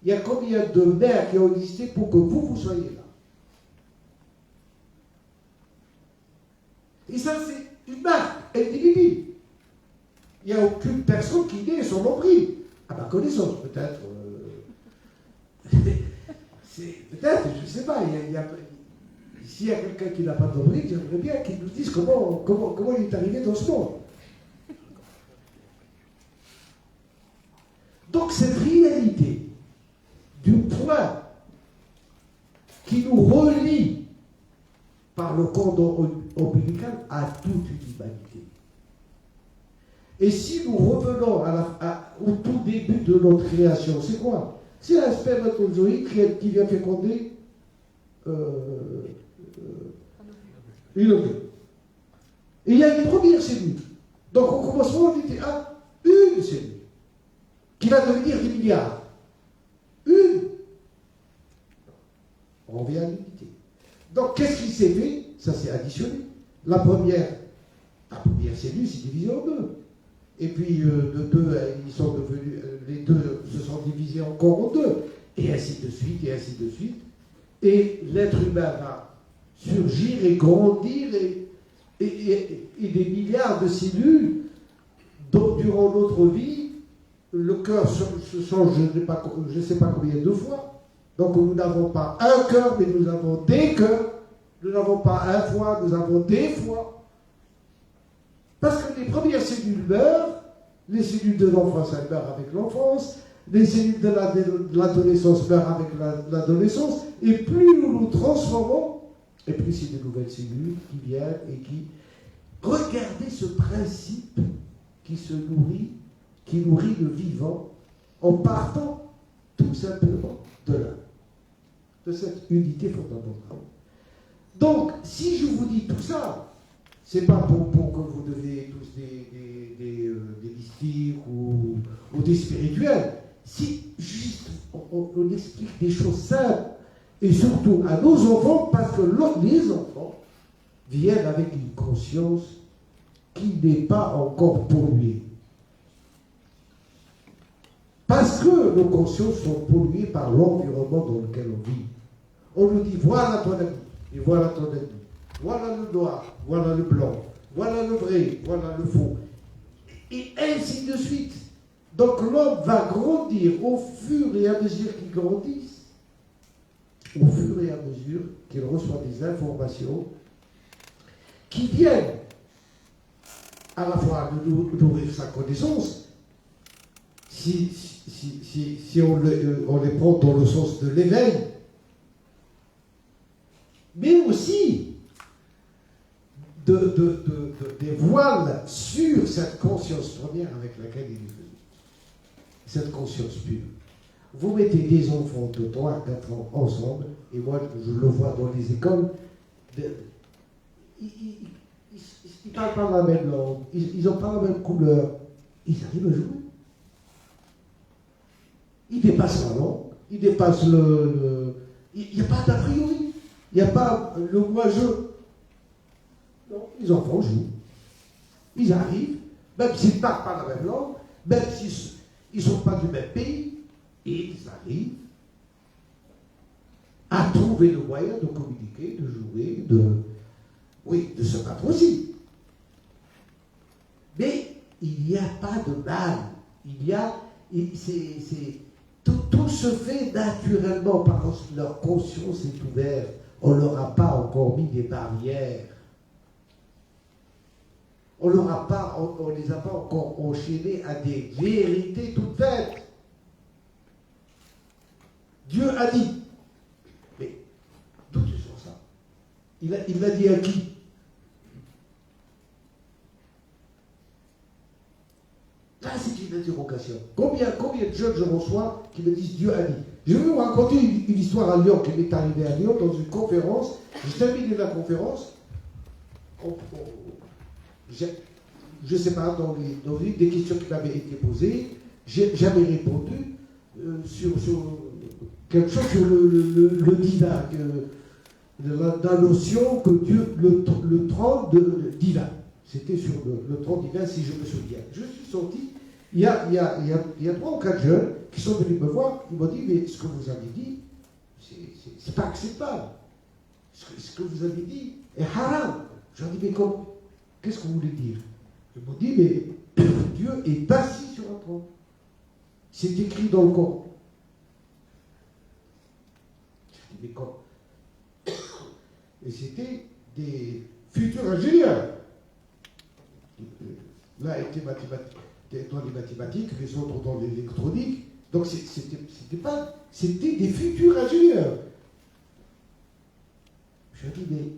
il y a combien de mères qui ont existé pour que vous soyez là? Et ça, c'est une marque individuelle. Il n'y a aucune personne qui naît son nombril. À ma connaissance, peut-être. Peut-être, je ne sais pas. S'il y a quelqu'un qui n'a pas de nombril, j'aimerais bien qu'il nous dise comment il est arrivé dans ce monde. Donc cette réalité du point qui nous relie par le cordon ombilical à toute une humanité. Et si nous revenons au tout début de notre création, c'est quoi? C'est un spermatozoïde qui vient féconder une ovule. Et il y a une première cellule. Donc au commencement, on était à une cellule qui va devenir des milliards. Une. On revient à l'unité. Donc qu'est-ce qui s'est fait? Ça s'est additionné. La première cellule s'est divisée en deux. Et puis de deux, ils sont devenus, les deux se sont divisés encore en deux. Et ainsi de suite, et ainsi de suite. Et l'être humain va surgir et grandir et des milliards de cellules dont durant notre vie, le cœur se change je ne sais pas combien de fois. Donc nous n'avons pas un cœur, mais nous avons des cœurs. Nous n'avons pas un foie, nous avons des foies. Parce que les premières cellules meurent, les cellules de l'enfance, elles meurent avec l'enfance, les cellules de l'adolescence meurent avec l'adolescence, et plus nous nous transformons, et plus c'est de nouvelles cellules qui viennent et qui... Regardez ce principe qui nourrit le vivant, en partant tout simplement de là, de cette unité fondamentale. Donc, si je vous dis tout ça, c'est pas pour que vous deviez tous des mystiques ou des spirituels. Si juste on explique des choses simples, et surtout à nos enfants, parce que les enfants viennent avec une conscience qui n'est pas encore pollué. Parce que nos consciences sont polluées par l'environnement dans lequel on vit. On nous dit, voilà ton ami, et voilà ton ennemi. Voilà le noir, voilà le blanc, voilà le vrai, voilà le faux. Et ainsi de suite. Donc l'homme va grandir au fur et à mesure qu'il grandit, au fur et à mesure qu'il reçoit des informations qui viennent à la fois de nourrir sa connaissance, si on les prend dans le sens de l'éveil, mais aussi des voiles sur cette conscience première avec laquelle il est venu. Cette conscience pure. Vous mettez des enfants de 3 à 4 ans ensemble, et moi je le vois dans les écoles, ils ne parlent pas la même langue, ils n'ont pas la même couleur, ils arrivent à jouer. Ils dépassent la langue, ils dépassent il n'y a pas d'a priori, il n'y a pas le moi-je. Non, les enfants jouent. Ils arrivent, même s'ils ne parlent pas la même langue, même s'ils ne sont pas du même pays, et ils arrivent à trouver le moyen de communiquer, de jouer, de se battre aussi. Mais il n'y a pas de mal. Tout se fait naturellement parce que leur conscience est ouverte. On ne leur a pas encore mis des barrières. On ne les a pas encore enchaînés à des vérités toutes faites. Dieu a dit. Mais d'où tu sors ça? Il l'a dit à qui? Là, c'est une interrogation. Combien de jeunes je reçois qui me disent Dieu a dit? Je vais vous raconter une histoire à Lyon qui m'est arrivée à Lyon dans une conférence. J'ai terminé la conférence. Je ne sais pas, dans une des questions qui m'avaient été posées, j'avais répondu sur quelque chose sur le divin, la notion que Dieu, le trône divin. C'était sur le trône divin, si je me souviens. Je suis sorti, il y a 3 ou 4 jeunes qui sont venus me voir, ils m'ont dit, mais ce que vous avez dit, c'est pas acceptable. Ce que vous avez dit est haram. Je leur ai dit, mais qu'est-ce que vous voulez dire? Ils m'ont dit, mais Dieu est assis sur un trône. C'est écrit dans le Coran. Je dis, mais comment? Et c'était des futurs ingénieurs. L'un était dans les mathématiques, les autres dans l'électronique. Donc c'était des futurs ingénieurs. Je dis, mais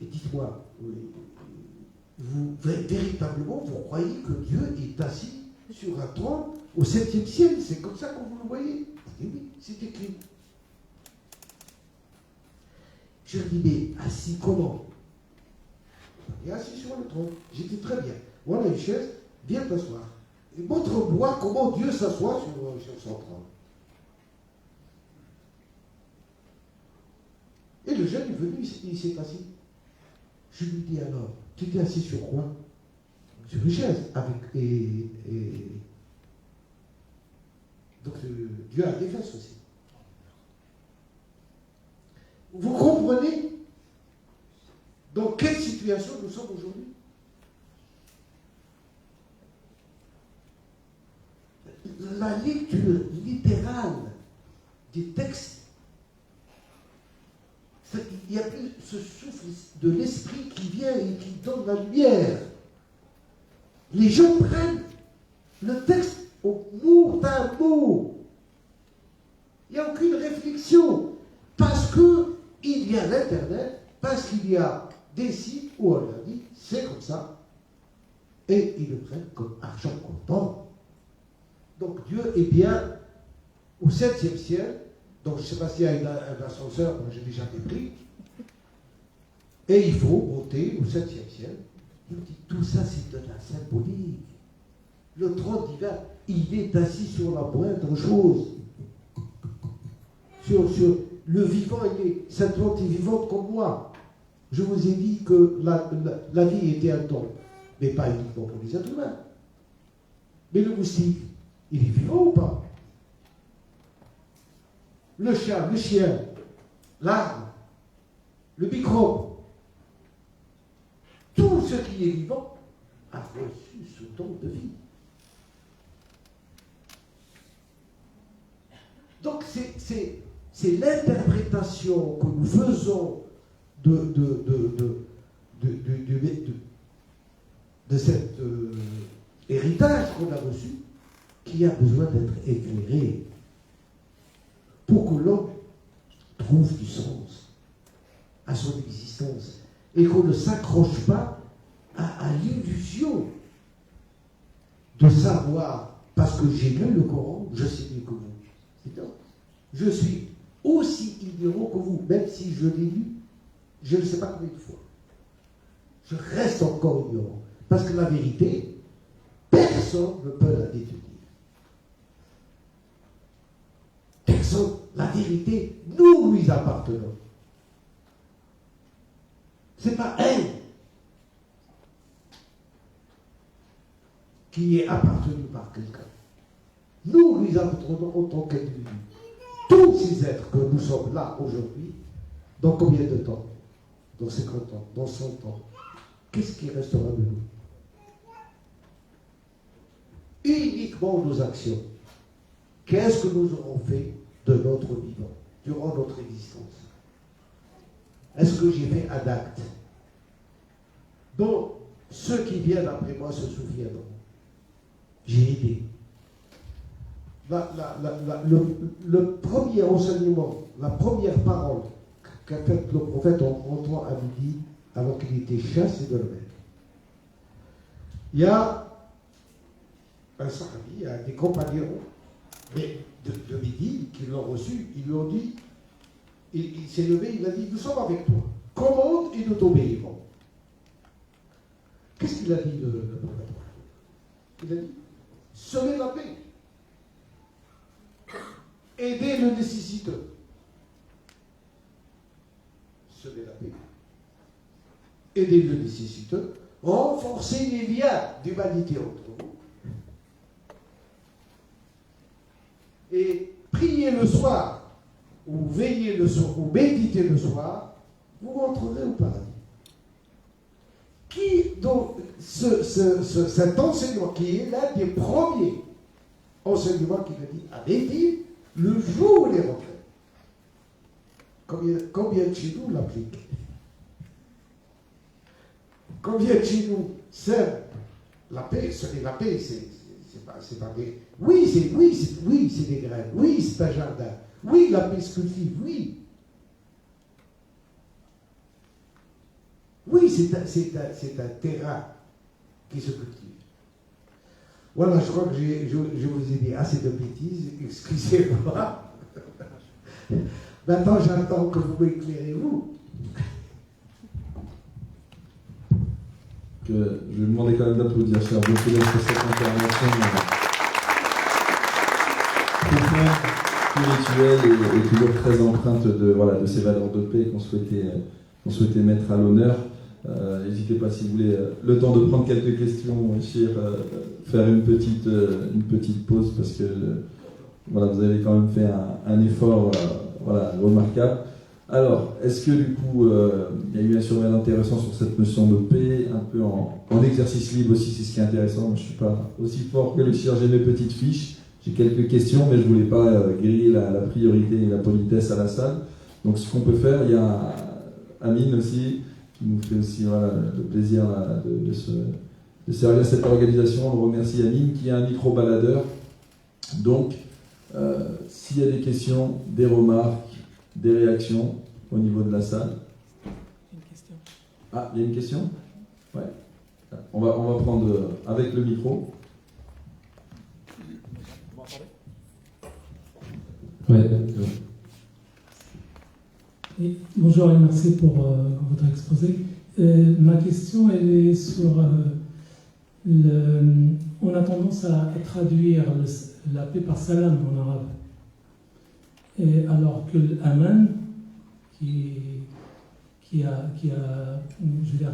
dites-moi, vous véritablement, vous croyez que Dieu est assis sur un trône au 7e ciel? C'est comme ça que vous le voyez? Et oui, c'est écrit. Je dis, mais assis comment? Il est assis sur le trône. J'ai dit, très bien. Voilà une chaise, viens t'asseoir. Et montre-moi comment Dieu s'assoit sur son trône. Et le jeune est venu, il s'est assis. Je lui dis alors, tu t'es assis sur quoi? Sur une chaise. Donc Dieu a des fesses aussi. Vous comprenez dans quelle situation nous sommes aujourd'hui? La lecture littérale des textes, il y a plus ce souffle de l'esprit qui vient et qui donne la lumière. Les gens prennent le texte au mot d'un mot. Il n'y a aucune réflexion. Parce qu'il y a l'Internet, parce qu'il y a des sites où on leur dit c'est comme ça, et ils le prennent comme argent comptant. Donc Dieu est bien au 7e ciel. Donc je ne sais pas s'il y a un ascenseur, moi je l'ai jamais pris. Et il faut monter au 7e ciel. Il me dit tout ça c'est de la symbolique. Le trône divin, il est assis sur la moindre chose. Sur le vivant, cette entité vivante comme moi. Je vous ai dit que la vie était un don, mais pas uniquement pour les êtres humains. Mais le moustique, il est vivant ou pas? Le chat, le chien, l'arbre, le microbe, tout ce qui est vivant a reçu ce don de vie. Donc c'est l'interprétation que nous faisons de cet héritage qu'on a reçu qui a besoin d'être éclairé pour que l'homme trouve du sens à son existence et qu'on ne s'accroche pas à l'illusion de savoir, parce que j'ai lu le Coran, je sais mieux que vous. Non. Je suis aussi ignorant que vous, même si je l'ai lu, je ne sais pas combien de fois. Je reste encore ignorant. Parce que la vérité, personne ne peut la détenir. Personne. La vérité, nous lui appartenons. Ce n'est pas elle qui est appartenue par quelqu'un. Nous lui appartenons en tant qu'individus. Tous ces êtres que nous sommes là aujourd'hui, dans combien de temps? Dans 50 ans, dans 100 ans. Qu'est-ce qui restera de nous? Uniquement nos actions. Qu'est-ce que nous aurons fait de notre vivant, durant notre existence? Est-ce que j'ai fait un acte dont ceux qui viennent après moi se souviendront? J'ai aidé. Le premier enseignement, la première parole qu'a faite le prophète en rentrant à midi, alors qu'il était chassé de la Mecque. Il y a un sahabi, un des compagnons de midi qui l'ont reçu, ils lui ont dit, il s'est levé, il a dit, nous sommes avec toi, commande et nous t'obéirons. Qu'est-ce qu'il a dit le prophète? Il a dit, semez la paix. Aider le nécessiteux. Semer la paix. Aider le nécessiteux. Renforcer les liens d'humanité entre vous. Et prier le soir, ou veiller le soir, ou méditer le soir, vous rentrerez au paradis. Qui, donc, cet enseignement, qui est l'un des premiers enseignements qu'il a dit à Lévi, le jour où il est rentré. Combien de chez nous l'appliquent? Combien de chez nous sèment la paix? Ce n'est la paix, c'est pas des... Oui, c'est des graines. Oui, c'est un jardin. Oui, la paix se cultive. Oui. Oui, c'est un terrain qui se cultive. Voilà, je crois que je vous ai dit assez de bêtises, excusez-moi. Maintenant, j'attends que vous m'éclairez, vous. Je vais vous demander quand même d'applaudir, cher Bocquet, pour cette intervention profonde, spirituelle et toujours très empreinte de ces valeurs de paix qu'on souhaitait mettre à l'honneur. N'hésitez pas, si vous voulez, le temps de prendre quelques questions, faire une petite pause, parce que vous avez quand même fait un effort remarquable. Alors, est-ce que du coup, il y a eu un survol intéressant sur cette notion de paix, un peu en exercice libre aussi, c'est ce qui est intéressant. Moi, je ne suis pas aussi fort que le chir, j'ai mes petites fiches, j'ai quelques questions, mais je ne voulais pas griller la priorité et la politesse à la salle. Donc, ce qu'on peut faire, il y a Amine aussi, qui nous fait aussi le plaisir de servir cette organisation. On remercie Amine, qui est un micro-baladeur. Donc, s'il y a des questions, des remarques, des réactions au niveau de la salle. Une question. Ah, il y a une question? Ouais. On va prendre avec le micro. Vous m'entendez? Ouais. Et bonjour et merci pour votre exposé. Ma question elle est sur on a tendance à traduire la paix par salam en arabe. Et alors que l'aman, qui je veux dire,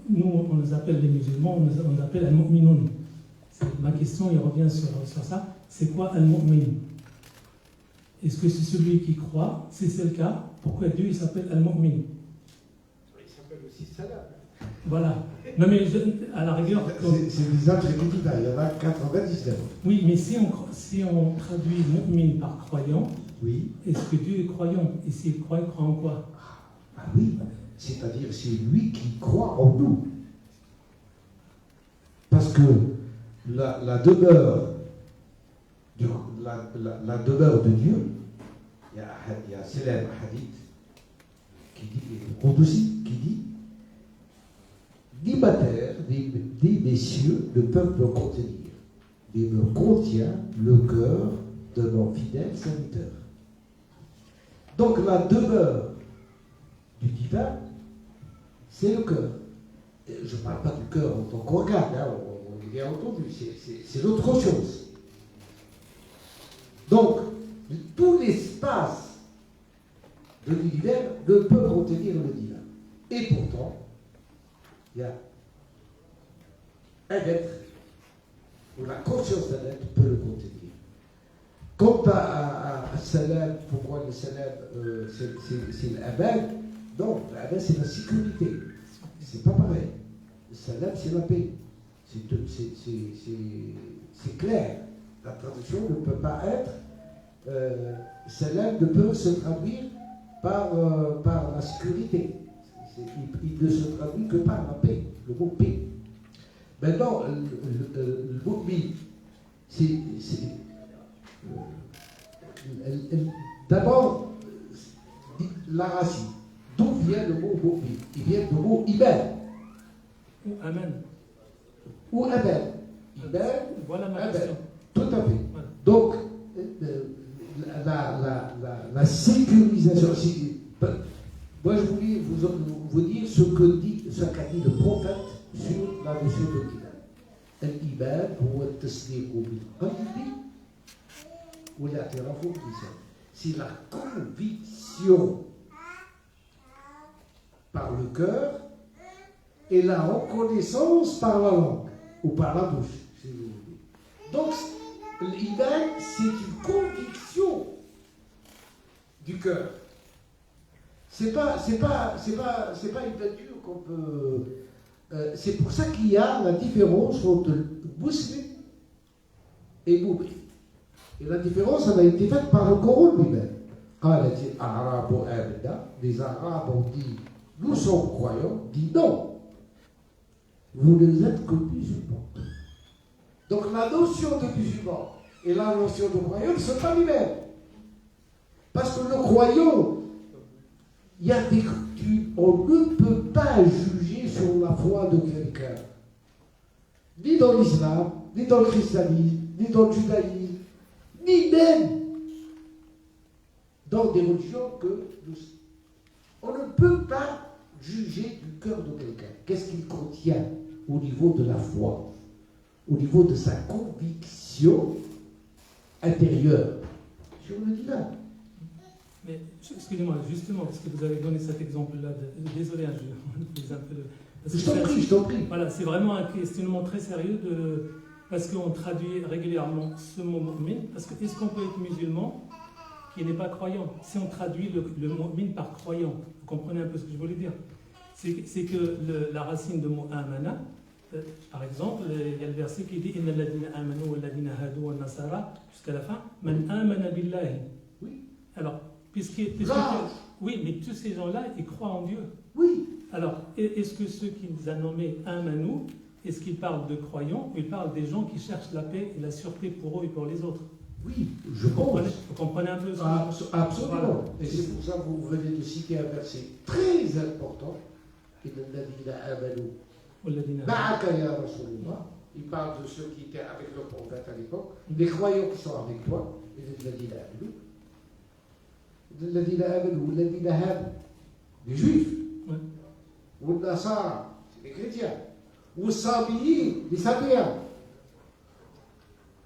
nous on les appelle les musulmans, on les appelle al-mu'minoun. Ma question, il revient sur ça. C'est quoi al-mu'min? Est-ce que c'est celui qui croit? Si c'est le cas, pourquoi Dieu il s'appelle al-mu'min? Il s'appelle aussi salam. Voilà. Non mais à la rigueur... C'est des attributs divins, il y en a 99. Oui, mais si on traduit mu'min par croyant, Oui. est-ce que Dieu est croyant? Et s'il croit, il croit en quoi? Ah oui, c'est-à-dire c'est lui qui croit en nous. Parce que la demeure la demeure de Dieu, il y a un célèbre hadith qui dit, qui dit ni ma terre, ni mes cieux ne peuvent me contenir, mais me contient le cœur de mon fidèle serviteur. Donc la demeure du divin, c'est le cœur. Je ne parle pas du cœur en tant qu'organe, hein, on l'a bien entendu, c'est l'autre chose. Donc, tout l'espace de l'univers ne peut contenir le divin. Et pourtant, il y a un être, où la conscience d'un être peut le contenir. Quant à salam, pourquoi le salam, c'est l'amal? Non, l'amal c'est la sécurité. C'est pas pareil. Le salam c'est la paix. C'est clair. La traduction ne peut pas être. Salam ne peut se traduire par la sécurité. Il ne se traduit que par la paix, le mot paix. Maintenant, le mot mi, d'abord, la racine. D'où vient le mot mi? Il vient du mot iman. Ou amen. Ou amen. Iman, voilà ma amen. question. Tout à fait. Voilà. Donc, la sécurisation. Moi, je voulais vous dire ce qu'a dit le prophète sur la notion de l'iman. L'iman, هو التصديق بالقلب والاعتراف باللسان. C'est la conviction par le cœur et la reconnaissance par la langue ou par la bouche, si vous voulez. Donc, l'iman, c'est une conviction du cœur. C'est pas une nature qu'on peut. C'est pour ça qu'il y a la différence entre musulman et mu'min. Et la différence, elle a été faite par le Coran lui-même. Les Arabes ont dit nous sommes croyants, dit non, vous ne êtes que musulmans. Donc la notion de musulman et la notion de croyant ne sont pas les mêmes. Parce que le croyant, il y a des on ne peut pas juger sur la foi de quelqu'un, ni dans l'islam, ni dans le christianisme, ni dans le judaïsme, ni même dans des religions que nous. On ne peut pas juger du cœur de quelqu'un. Qu'est-ce qu'il contient au niveau de la foi, au niveau de sa conviction intérieure sur le divin. Mais excusez-moi, justement, parce que vous avez donné cet exemple-là, désolé, je vous un peu. Je t'en prie. Voilà, c'est vraiment un questionnement très sérieux parce qu'on traduit régulièrement ce mot mu'min, parce que est-ce qu'on peut être musulman qui n'est pas croyant? Si on traduit le mot mu'min par croyant, vous comprenez un peu ce que je voulais dire? C'est que la racine de mot amana, par exemple, il y a le verset qui dit Inna alladhina amanu wa alladhina hadu wa nasara, jusqu'à la fin, man amana billahi. Oui. Alors, oui, mais tous ces gens-là, ils croient en Dieu. Oui. Alors, est-ce que ceux qu'il a nommés Amanou, est-ce qu'ils parlent de croyants ou ils parlent des gens qui cherchent la paix et la sûreté pour eux et pour les autres? Oui, je pense. Vous comprenez un peu ce que Absolument. Voilà. Et c'est pour ça que vous venez de citer un verset très important. Il parle de ceux qui étaient avec le prophète à l'époque, les croyants qui sont avec toi, les juifs, ou les Nasara, les chrétiens, ou les Sabiyin, les Sabéens.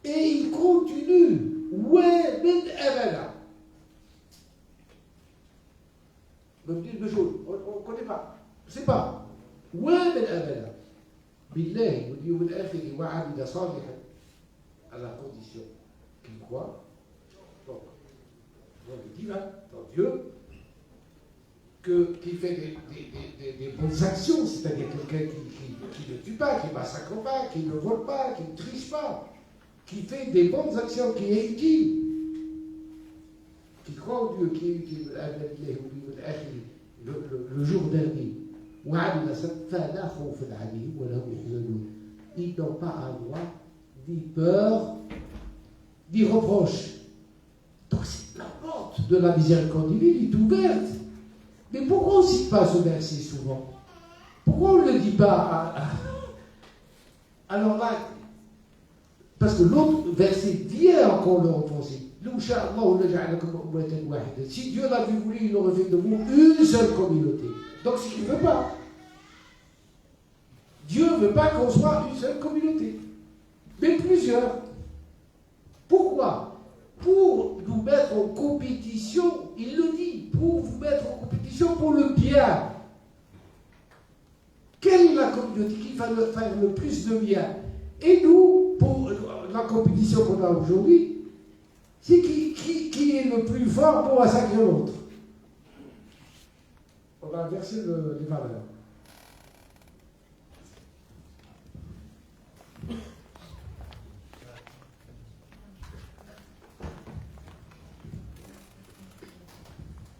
Et il continue. مبني المجهول on ne connaît pas je sais pas ومن آمن بالله واليوم الآخر وعمل صالحا à la condition qu'il croit donc dans le divin, dans Dieu, qui fait des bonnes actions, c'est-à-dire quelqu'un qui ne tue pas, qui ne massacre pas, qui ne vole pas, qui ne triche pas, qui fait des bonnes actions, qui est utile, qui croit en Dieu, qui est utile, le jour dernier. Ils n'ont pas à avoir ni peur, ni reproche. Donc la porte de la miséricorde divine est ouverte. Mais pourquoi on ne cite pas ce verset souvent? Pourquoi on ne le dit pas Alors là, parce que l'autre verset vient encore le renforcer. Si Dieu l'avait voulu, il aurait fait de vous une seule communauté. Donc c'est qu'il ne veut pas. Dieu ne veut pas qu'on soit une seule communauté, mais plusieurs. Pourquoi? Pour nous mettre en compétition, il le dit, pour vous mettre en compétition pour le bien. Quelle est la communauté qui va faire le plus de bien? Et nous, pour la compétition qu'on a aujourd'hui, c'est qui est le plus fort pour massacrer l'autre. On va inverser les valeurs.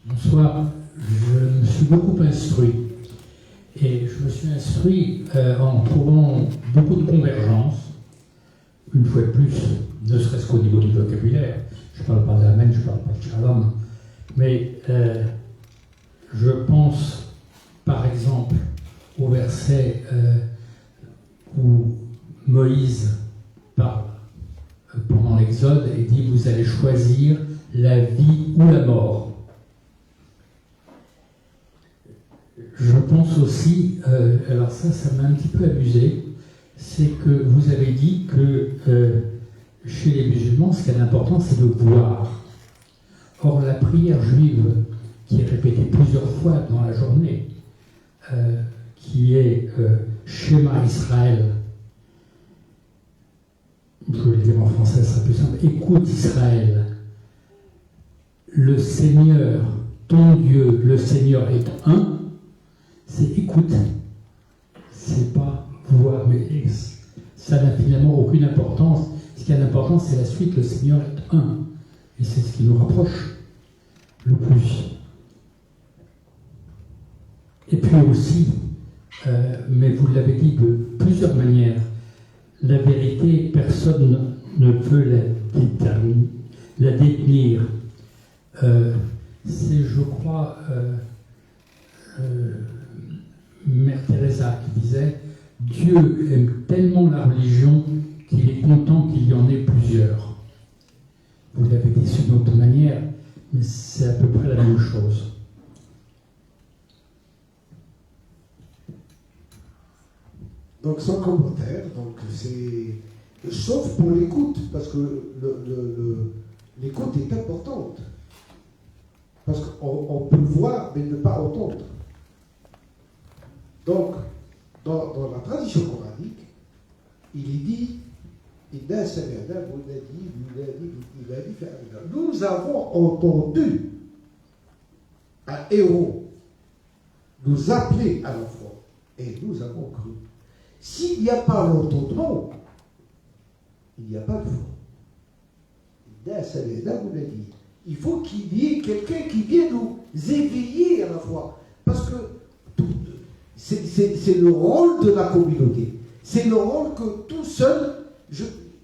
Bonsoir, je me suis beaucoup instruit. Et je me suis instruit en trouvant beaucoup de convergences, une fois de plus, ne serait-ce qu'au niveau du vocabulaire. Je ne parle pas d'Amen, je ne parle pas de Shalom. Mais je pense, par exemple, au verset où Moïse parle pendant l'Exode et dit « Vous allez choisir la vie ou la mort ». Je pense aussi, alors ça m'a un petit peu amusé, c'est que vous avez dit que chez les musulmans, ce qui est important, c'est de voir. Or, la prière juive, qui est répétée plusieurs fois dans la journée, qui est Shema Israël, je vais le dire en français, ça sera plus simple, écoute Israël, le Seigneur, ton Dieu, le Seigneur est un. C'est écoute, c'est pas voir, mais ça n'a finalement aucune importance. Ce qui a d'importance, c'est la suite, le Seigneur est un. Et c'est ce qui nous rapproche le plus. Et puis aussi, mais vous l'avez dit de plusieurs manières, la vérité, personne ne peut la détenir. C'est, je crois, Mère Teresa qui disait « Dieu aime tellement la religion qu'il est content qu'il y en ait plusieurs ». Vous l'avez dit d'une autre manière, mais c'est à peu près la même chose. Donc sans commentaire, donc c'est sauf pour l'écoute, parce que l'écoute est importante. Parce qu'on peut voir, mais ne pas entendre. Donc, dans la tradition coranique, il est dit, nous avons entendu un héros nous appeler à la foi, et nous avons cru. S'il n'y a pas l'entendement, il n'y a pas de foi. Il faut qu'il y ait quelqu'un qui vienne nous éveiller à la foi. Parce que c'est le rôle de la communauté. C'est le rôle que tout seul,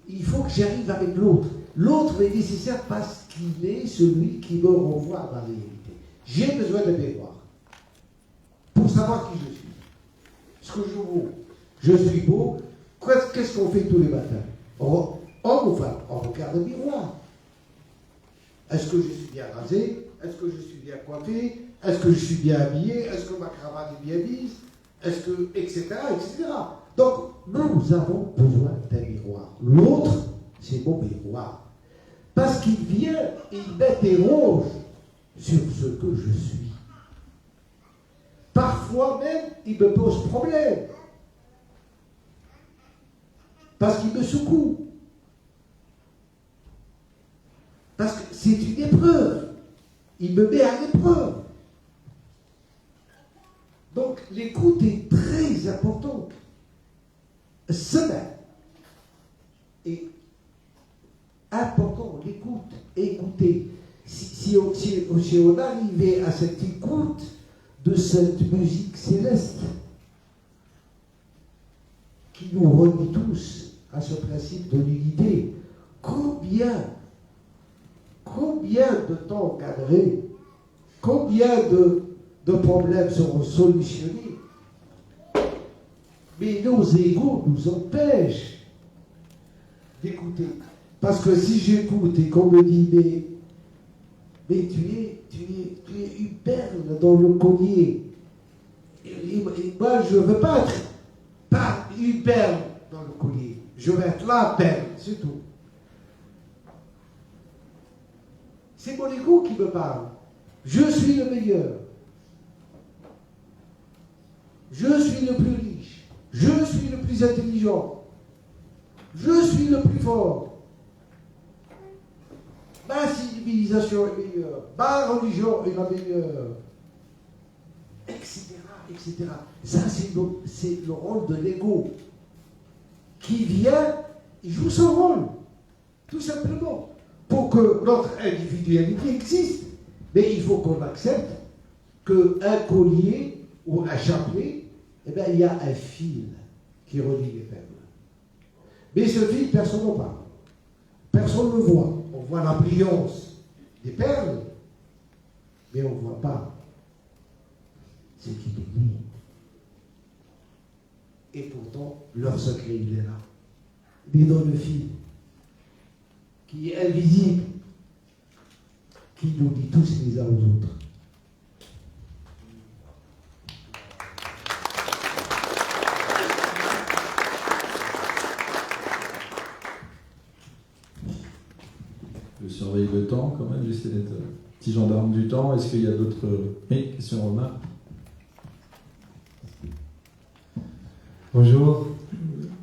il faut que j'arrive avec l'autre. L'autre est nécessaire parce qu'il est celui qui me renvoie à la réalité. J'ai besoin de mémoire pour savoir qui je suis. Ce que je vaux. Je suis beau. Qu'est-ce qu'on fait tous les matins? Homme ou femme? On regarde le miroir. Est-ce que je suis bien rasé? Est-ce que je suis bien coiffé? Est-ce que je suis bien habillé? Est-ce que ma cravate est bien mise? Est-ce que... etc. etc. Donc, nous avons besoin d'un miroir. L'autre, c'est mon miroir. Parce qu'il vient, il m'interroge sur ce que je suis. Parfois même, il me pose problème. Parce qu'il me secoue. Parce que c'est une épreuve. Il me met à l'épreuve. Donc l'écoute est très importante. Cela est important, l'écoute, écouter. Si on arrivait à cette écoute de cette musique céleste qui nous relie tous à ce principe de l'unité, combien de temps gagnerait, combien de problèmes seront solutionnés. Mais nos égos nous empêchent d'écouter. Parce que si j'écoute et qu'on me dit, mais tu es une perle dans le collier. Et moi, je ne veux pas être pas une perle dans le collier. Je veux être la perle, c'est tout. C'est mon ego qui me parle. Je suis le meilleur. Je suis le plus riche. Je suis le plus intelligent. Je suis le plus fort. Ma civilisation est meilleure. Ma religion est la meilleure. Etc. etc. Ça, c'est le rôle de l'ego qui vient, il joue son rôle. Tout simplement. Pour que notre individualité existe. Mais il faut qu'on accepte qu'un collier ou un chapelet, eh bien, il y a un fil qui relie les perles. Mais ce fil, personne n'en parle. Personne ne le voit. On voit la brillance des perles, mais on ne voit pas ce qui les lie. Et pourtant, leur secret, il est là. Il est dans le fil, qui est invisible, qui nous lie tous les uns aux autres. Je surveille le temps quand même, j'essaie d'être petit gendarme du temps. Est-ce qu'il y a d'autres questions, remarques? Bonjour,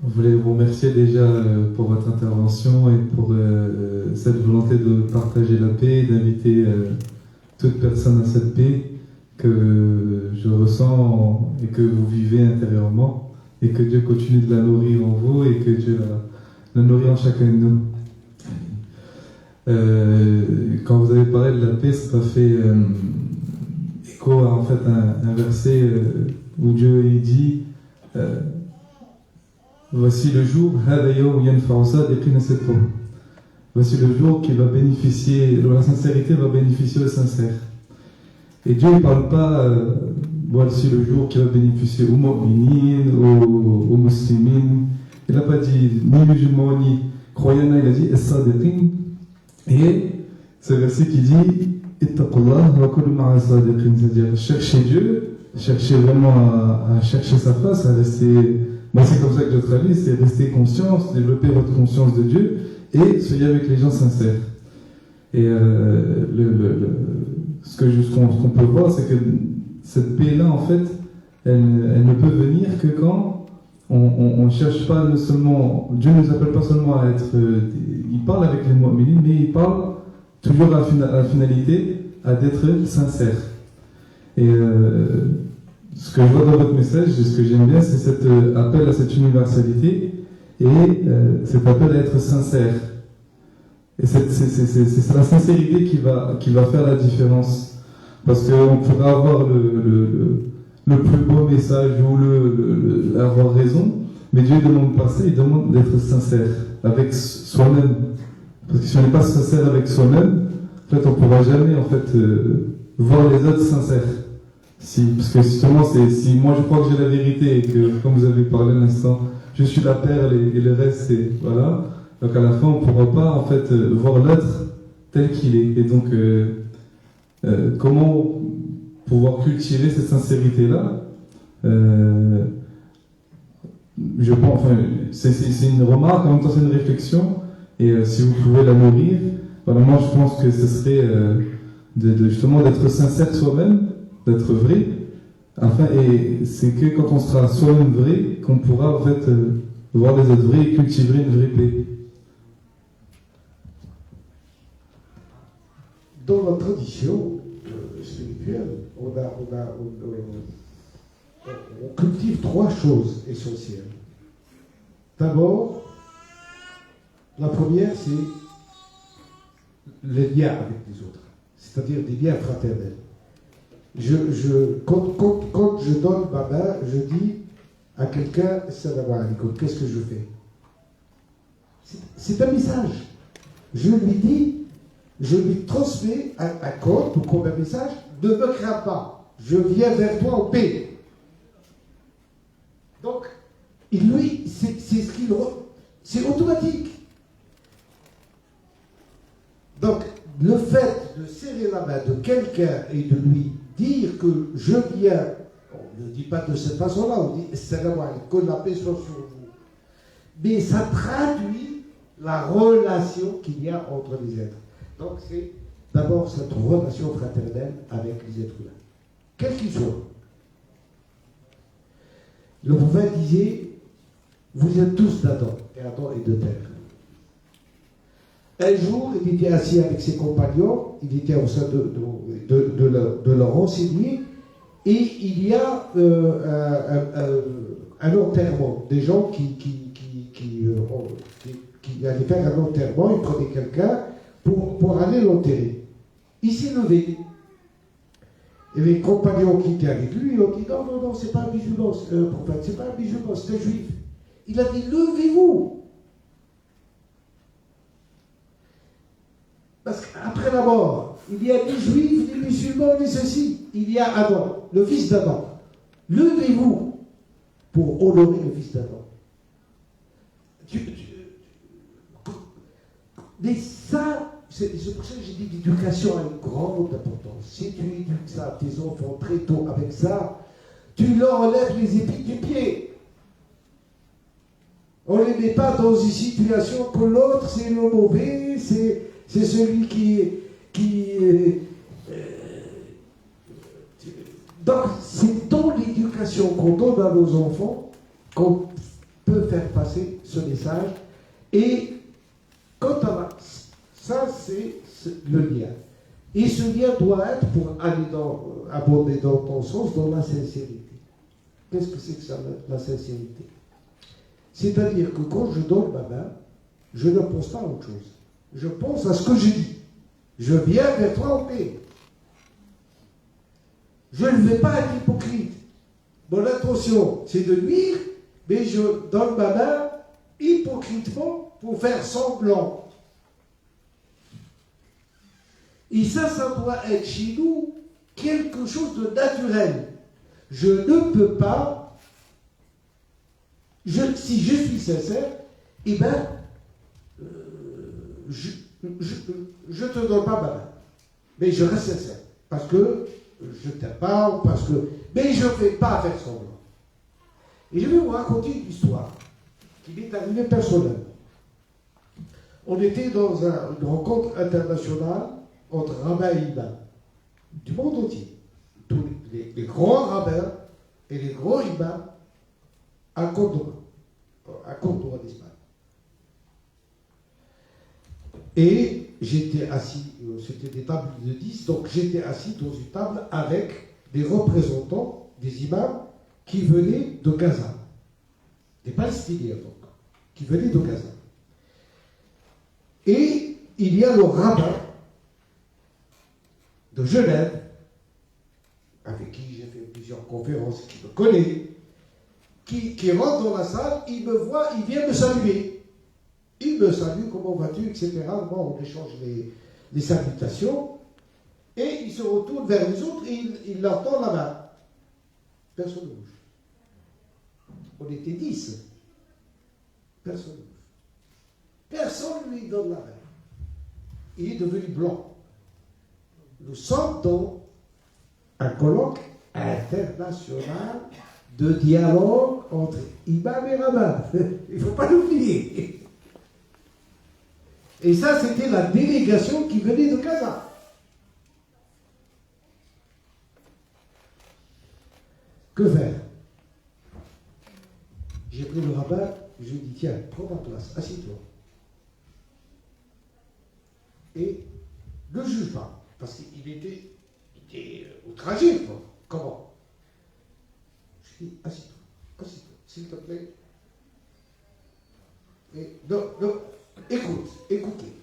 je voulais vous remercier déjà pour votre intervention et pour cette volonté de partager la paix et d'inviter toute personne à cette paix que je ressens et que vous vivez intérieurement, et que Dieu continue de la nourrir en vous et que Dieu la nourrit en chacun de nous. Quand vous avez parlé de la paix, ça m'a fait écho à en fait un verset où Dieu il dit voici le jour, voici le jour qui va bénéficier, dont la sincérité va bénéficier aux sincères. Et Dieu ne parle pas voici le jour qui va bénéficier aux mu'minin, aux muslimines. Il n'a pas dit ni musulmans ni croyants, il a dit as-sadiqin. Et ce verset qui dit ittaqullah wa kunu ma'a as-sadiqin, c'est-à-dire chercher Dieu, chercher vraiment à chercher sa face, à rester. Moi, c'est comme ça que je traduis, c'est rester conscience, développer votre conscience de Dieu et soyez avec les gens sincères. Et ce qu'on peut voir, c'est que cette paix-là, en fait, elle ne peut venir que quand on ne cherche pas seulement. Dieu ne nous appelle pas seulement à être. Il parle avec les mu'minin, mais il parle toujours à la finalité, à d'être sincère. Et ce que je vois dans votre message, ce que j'aime bien, c'est cet appel à cette universalité et cet appel à être sincère. Et c'est la sincérité qui va faire la différence. Parce qu'on pourrait avoir le plus beau message ou avoir raison, mais Dieu ne demande pas ça, il demande d'être sincère avec soi-même. Parce que si on n'est pas sincère avec soi-même, en fait, on ne pourra jamais en fait, voir les autres sincères. Parce que justement, si moi je crois que j'ai la vérité et que, comme vous avez parlé à l'instant, je suis la perle et le reste, c'est. Voilà. Donc à la fin, on ne pourra pas en fait voir l'autre tel qu'il est. Et donc, comment pouvoir cultiver cette sincérité-là je pense, enfin, c'est une remarque, en même temps c'est une réflexion, et si vous pouvez la nourrir, voilà, moi je pense que ce serait justement d'être sincère soi-même, d'être vrai, Et c'est que quand on sera soi-même vrai, qu'on pourra en fait voir les autres vrais et cultiver une vraie paix. Dans la tradition spirituelle, on cultive 3 choses essentielles. D'abord, la première, c'est les liens avec les autres, c'est-à-dire des liens fraternels. Quand je donne ma main, je dis à quelqu'un, salam alaikum, qu'est-ce que je fais? C'est un message. Je lui transmets un code ou comme un message, ne me crains pas, je viens vers toi en paix. Donc, lui, c'est automatique. Donc, le fait de serrer la main de quelqu'un et de lui dire que je viens, on ne dit pas de cette façon-là, on dit salam alaikum, que la paix soit sur vous. Mais ça traduit la relation qu'il y a entre les êtres. Donc, c'est d'abord cette relation fraternelle avec les êtres humains, quels qu'ils soient. Le prophète disait, vous êtes tous d'Adam, et Adam est de terre. Un jour, il était assis avec ses compagnons, il était en train de leur enseigner, et il y a un enterrement, des gens qui allaient faire un enterrement, ils prenaient quelqu'un pour aller l'enterrer. Il s'est levé. Et les compagnons qui étaient avec lui ont dit non, c'est pas un musulman, prophète, c'est pas un musulman, c'est un juif. Il a dit levez-vous. Parce qu'après la mort, il y a ni juifs, ni musulmans, ni ceci. Il y a Adam, le fils d'Adam. Levez-vous pour honorer le fils d'Adam. Mais ça, c'est pour ça que j'ai dit que l'éducation a une grande importance. Si tu éduques ça à tes enfants très tôt avec ça, tu leur enlèves les épines du pied. On ne les met pas dans une situation que l'autre c'est le mauvais, c'est celui donc c'est dans l'éducation qu'on donne à nos enfants qu'on peut faire passer ce message. Et quant à ça, c'est le lien. Et ce lien doit être, pour aller abonder dans ton sens, dans la sincérité. Qu'est-ce que c'est que ça, la sincérité? C'est-à-dire que quand je donne ma main, je ne pense pas à autre chose. Je pense à ce que je dis. Je viens vers toi en paix. Je ne vais pas être hypocrite. Mon intention, c'est de nuire, mais je donne ma main hypocritement pour faire semblant. Et ça doit être chez nous quelque chose de naturel. Je ne peux pas, si je suis sincère, eh bien, je te donne pas ma main. Mais je reste sincère. Parce que je t'aime pas, ou parce que. Mais je ne fais pas faire semblant. Et je vais vous raconter une histoire qui m'est arrivée personnellement. On était dans une rencontre internationale entre rabbins et imams du monde entier. Tous les grands rabbins et les grands imams à Cordoba d'Espagne. Et j'étais assis, c'était des tables de 10, donc j'étais assis dans une table avec des représentants des imams qui venaient de Gaza, des Palestiniens donc, qui venaient de Gaza. Et il y a le rabbin de Genève, avec qui j'ai fait plusieurs conférences, qui me connaît, qui rentre dans la salle, il me voit, il vient me saluer. Il me salue, comment vas-tu, etc. Bon, on échange les salutations, et il se retourne vers les autres et il leur tend la main. Personne ne bouge. On était 10. Personne ne bouge. Personne ne lui donne la main. Il est devenu blanc. Nous sommes dans un colloque international de dialogue entre imam et rabbin. Il ne faut pas l'oublier. Et ça, c'était la délégation qui venait de Gaza. Que faire? J'ai pris le rabbin, je lui ai dit, tiens, prends ta place, assieds-toi. Et ne juge pas, parce qu'il était outragé, quoi. Comment? Je lui ai dit, assieds-toi, s'il te plaît. Et, non, écoutez.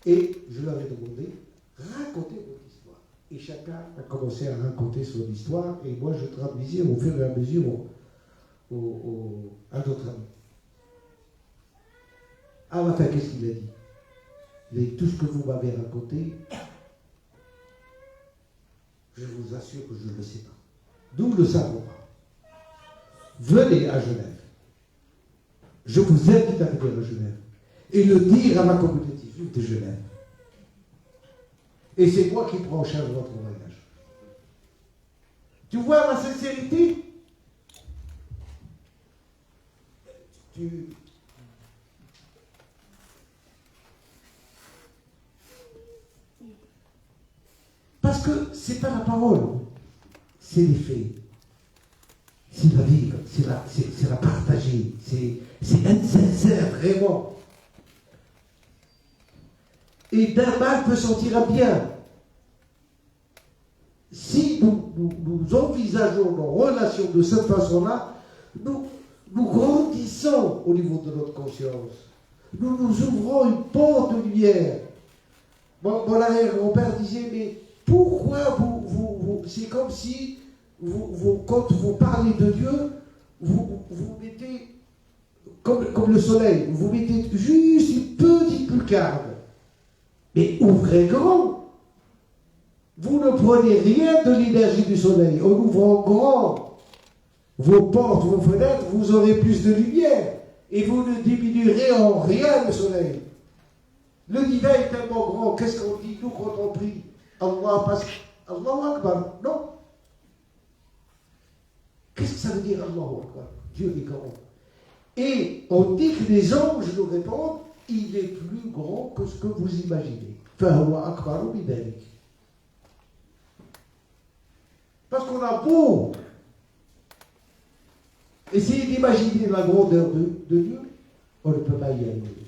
Et je leur ai demandé, racontez votre histoire. Et chacun a commencé à raconter son histoire, et moi je traduisais au fur et à mesure à notre ami. À la fin, qu'est-ce qu'il a dit? Il a dit, tout ce que vous m'avez raconté, je vous assure que je ne le sais pas. Nous ne le savons pas. Venez à Genève. Je vous invite à venir à Genève et le dire à ma communauté juive de Genève. Et c'est moi qui prends en charge votre voyage. Tu vois ma sincérité? Parce que c'est pas la parole, c'est les faits. C'est la vivre, c'est la partager, c'est être sincère, vraiment. Et d'un mal peut sortir un bien. Si nous envisageons nos relations de cette façon-là, nous grandissons au niveau de notre conscience. Nous nous ouvrons une porte de lumière. Mon arrière-grand-père disait, mais pourquoi c'est comme si quand vous parlez de Dieu, vous mettez, comme le soleil, vous mettez juste une petite lucarne. Mais ouvrez grand. Vous ne prenez rien de l'énergie du soleil. En ouvrant grand vos portes, vos fenêtres, vous aurez plus de lumière. Et vous ne diminuerez en rien le soleil. Le divin est tellement grand. Qu'est-ce qu'on dit, nous, quand on prie? Allah passe. Allahu Akbar. Non. Qu'est-ce que ça veut dire Allahu Akbar? Dieu est grand. Et on dit que les anges nous répondent, il est plus grand que ce que vous imaginez. Fahuwa akbaru min dhalik. Parce qu'on a beau essayer d'imaginer la grandeur de Dieu, on ne peut pas y arriver.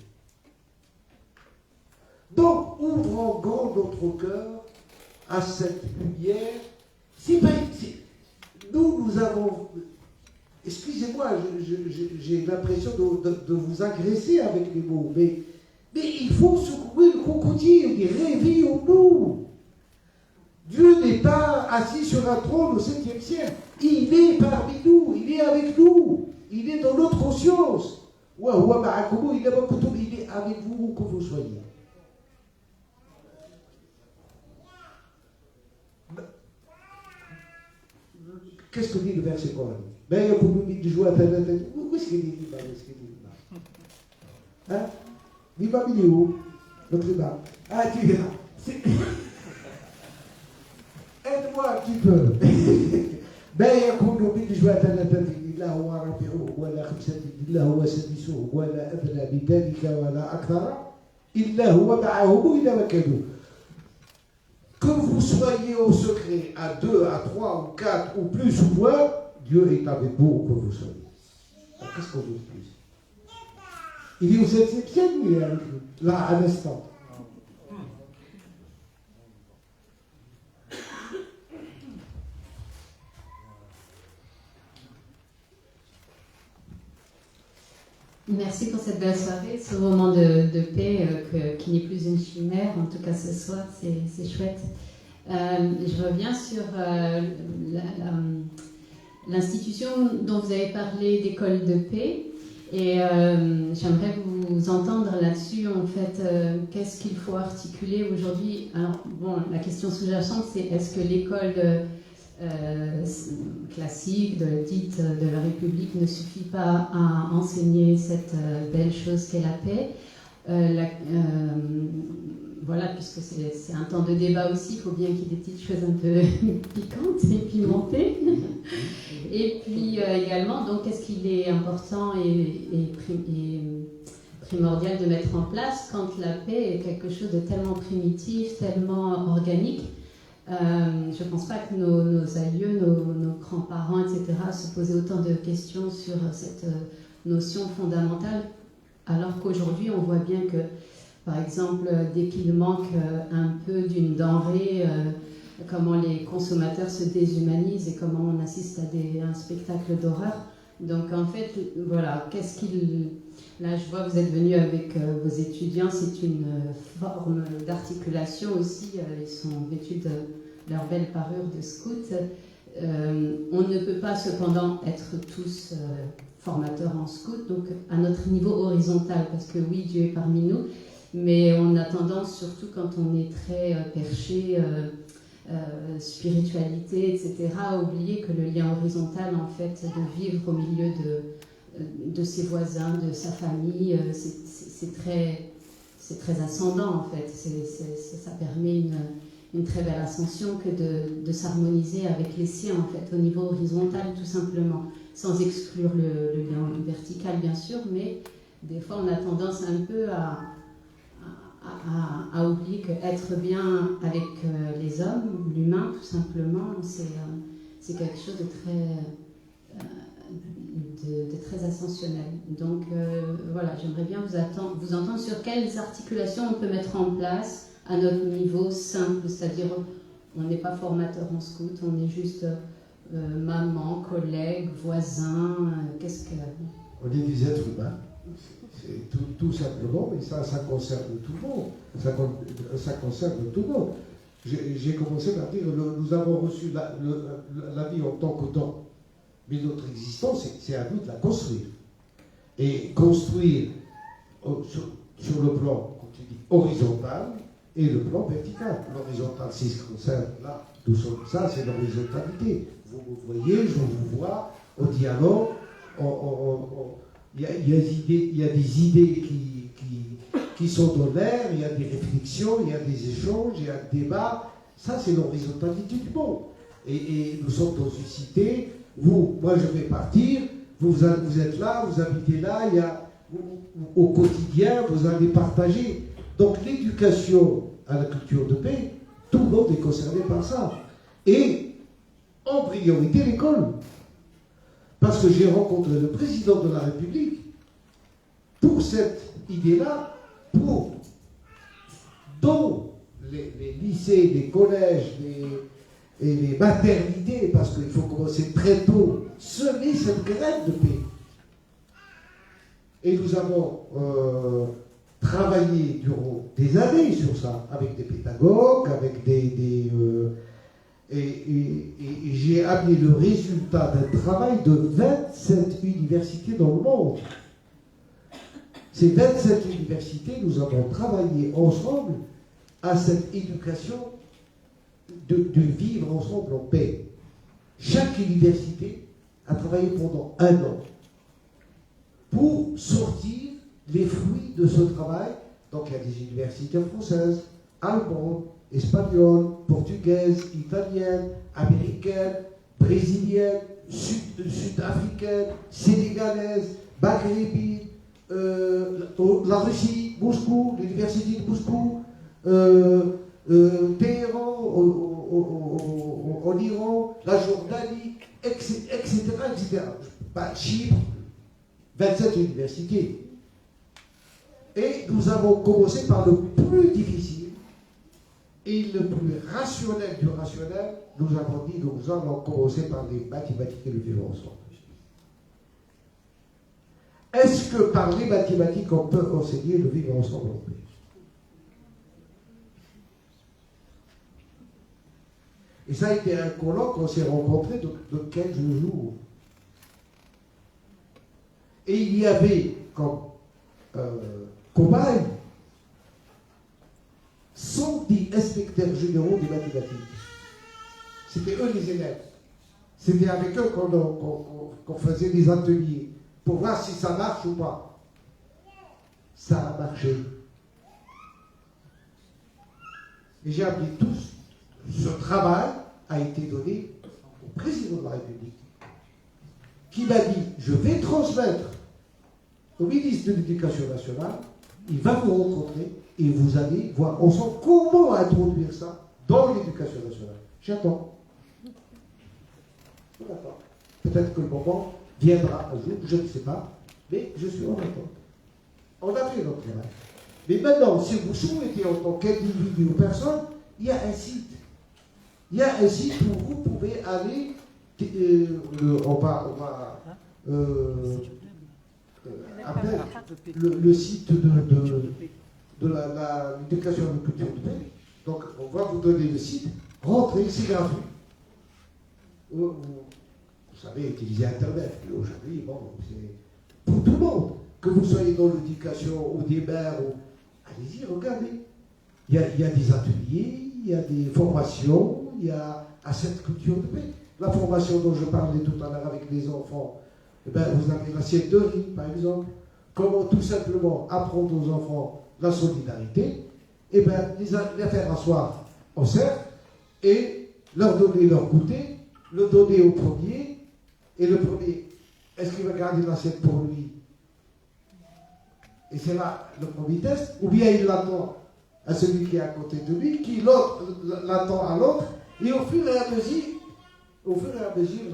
Donc, ouvrons grand notre cœur à cette lumière. Nous avons... Excusez-moi, j'ai l'impression de vous agresser avec les mots, mais il faut secouer le crocodile et réveillons-nous. Dieu n'est pas assis sur un trône au 7e ciel. Il est parmi nous, il est avec nous, il est dans notre conscience. Il est avec vous où que vous soyez. Qu'est-ce que dit le verset coranique? Ben, il y a beaucoup de jouer à tête. Où est-ce qu'il dit? Hein? L'imam, il est où? Notre imam. Ah, tu verras. Aide-moi un petit peu. Ben, il y a beaucoup de jouer à tête. إلا هو ربيعه ولا خمسة إلا هو سادسه ولا أدنى بذلك ولا أكثر إلا هو معهم إذا ما كانوا. Que vous soyez au secret à 2, à 3 ou 4 ou plus ou moins, Dieu est avec vous où que vous soyez. Alors, qu'est-ce qu'on veut de plus? Il est au 7e ciel, il est avec nous, là, à l'instant. Merci pour cette belle soirée, ce moment de paix qui n'est plus une chimère, en tout cas ce soir, c'est chouette. Je reviens sur l'institution dont vous avez parlé d'école de paix et j'aimerais vous entendre là-dessus, en fait, qu'est-ce qu'il faut articuler aujourd'hui. Alors, bon, la question sous-jacente, c'est est-ce que l'école classique, dite de la République, ne suffit pas à enseigner cette belle chose qu'est la paix. Voilà, puisque c'est un temps de débat aussi, il faut bien qu'il y ait des petites choses un peu piquantes et pimentées. Et puis également, donc, qu'est-ce qu'il est important et primordial de mettre en place quand la paix est quelque chose de tellement primitif, tellement organique, Je ne pense pas que nos aïeux, nos grands-parents, etc., se posaient autant de questions sur cette notion fondamentale, alors qu'aujourd'hui, on voit bien que, par exemple, dès qu'il manque un peu d'une denrée, comment les consommateurs se déshumanisent et comment on assiste à un spectacle d'horreur. Donc en fait, voilà, Là, je vois que vous êtes venus avec vos étudiants, c'est une forme d'articulation aussi, ils sont vêtus de leur belle parure de scout. On ne peut pas cependant être tous formateurs en scout, donc à notre niveau horizontal, parce que oui, Dieu est parmi nous, mais on a tendance, surtout quand on est très perché, spiritualité, etc., à oublier que le lien horizontal, en fait, de vivre au milieu de ses voisins, de sa famille, c'est très ascendant, en fait. Ça permet une très belle ascension que de s'harmoniser avec les siens, en fait, au niveau horizontal, tout simplement, sans exclure le lien vertical, bien sûr, mais des fois, on a tendance un peu à oublier qu'être bien avec les hommes, l'humain, tout simplement, c'est quelque chose de très ascensionnel. Donc voilà, j'aimerais bien vous entendre sur quelles articulations on peut mettre en place à notre niveau simple, c'est-à-dire on n'est pas formateur en scout, on est juste maman, collègue, voisin, qu'est-ce que... On est des êtres humains, c'est tout simplement, et ça concerne tout le monde, ça concerne tout le monde. J'ai commencé par dire, nous avons reçu la vie en tant que don, mais notre existence, c'est à nous de la construire. Et construire sur le plan, comme tu dis, horizontal, et le plan vertical. L'horizontal, c'est ce qui concerne là, tout ça, c'est l'horizontalité. Vous me voyez, je vous vois, au dialogue, il y a des idées qui sont dans l'air, il y a des réflexions, il y a des échanges, il y a un débat. Ça, c'est l'horizontalité du monde. Et nous sommes dans une cité, moi je vais partir, vous êtes là, vous habitez là, au quotidien, vous allez partager. Donc l'éducation à la culture de paix, tout le monde est concerné par ça. Et en priorité l'école. Parce que j'ai rencontré le président de la République pour cette idée-là, dans les lycées, les collèges, et les maternités, parce qu'il faut commencer très tôt, semer cette graine de paix. Et nous avons travaillé durant des années sur ça, avec des pédagogues, avec et j'ai amené le résultat d'un travail de 27 universités dans le monde. Ces 27 universités, nous avons travaillé ensemble à cette éducation de vivre ensemble en paix. Chaque université a travaillé pendant 1 an pour sortir les fruits de ce travail. Donc il y a des universités françaises, allemandes, espagnoles, portugaises, italiennes, américaines, brésiliennes, sud-africaines, sénégalaises, maghrébines, la Russie, Moscou, l'université de Moscou, Téhéran, en Iran, la Jordanie, etc. Chypre, 27 universités. Et nous avons commencé par le plus difficile et le plus rationnel du rationnel. Nous avons dit, nous allons commencer par les mathématiques et le vivre ensemble. Est-ce que par les mathématiques, on peut enseigner le vivre ensemble en paix? Et ça a été un colloque, on s'est rencontrés de 15 jours. Et il y avait comme cobaye 110 inspecteurs généraux des mathématiques. C'était eux les élèves. C'était avec eux qu'on faisait des ateliers pour voir si ça marche ou pas. Ça a marché. Et j'ai appris tous. Ce travail a été donné au président de la République, qui m'a dit, je vais transmettre au ministre de l'Éducation nationale, il va vous rencontrer et vous allez voir ensemble comment introduire ça dans l'éducation nationale. J'attends. J'attends. Peut-être que le moment viendra un jour, je ne sais pas, mais je suis en attente. On a fait notre travail. Mais maintenant, si vous souhaitez en tant qu'individu ou personne, il y a un site. Il y a un site où vous pouvez aller, on va appeler le site de l'éducation et de la culture de paix. Donc, on va vous donner le site, rentrez, c'est gratuit. Vous savez utiliser Internet. Et aujourd'hui, bon, c'est pour tout le monde. Que vous soyez dans l'éducation ou des mères, allez-y, regardez. Il y a des ateliers, il y a des formations, il y a à cette culture de paix. La formation dont je parlais tout à l'heure avec les enfants, eh ben, vous avez l'assiette de riz, par exemple. Comment tout simplement apprendre aux enfants la solidarité, et bien les faire asseoir au cercle et leur donner leur goûter, le donner au premier, et le premier, est-ce qu'il va garder l'assiette pour lui? Et c'est là le premier test, ou bien il l'attend à celui qui est à côté de lui, qui l'autre l'attend à l'autre, et au fur et à mesure,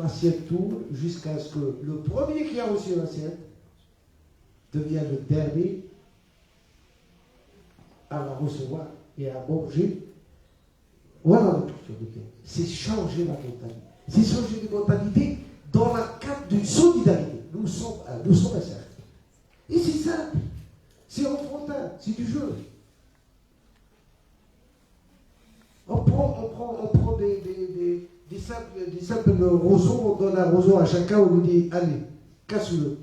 l'assiette tourne jusqu'à ce que le premier qui a reçu l'assiette devienne le dernier à la recevoir et à manger. Voilà la culture de paix. C'est changer la mentalité. C'est changer de mentalité dans le cadre d'une solidarité. Nous sommes un cercle. Et c'est simple. C'est enfantin. C'est du jeu. On prend des simples roseaux, on donne un roseau à chacun, on lui dit, allez, casse-le.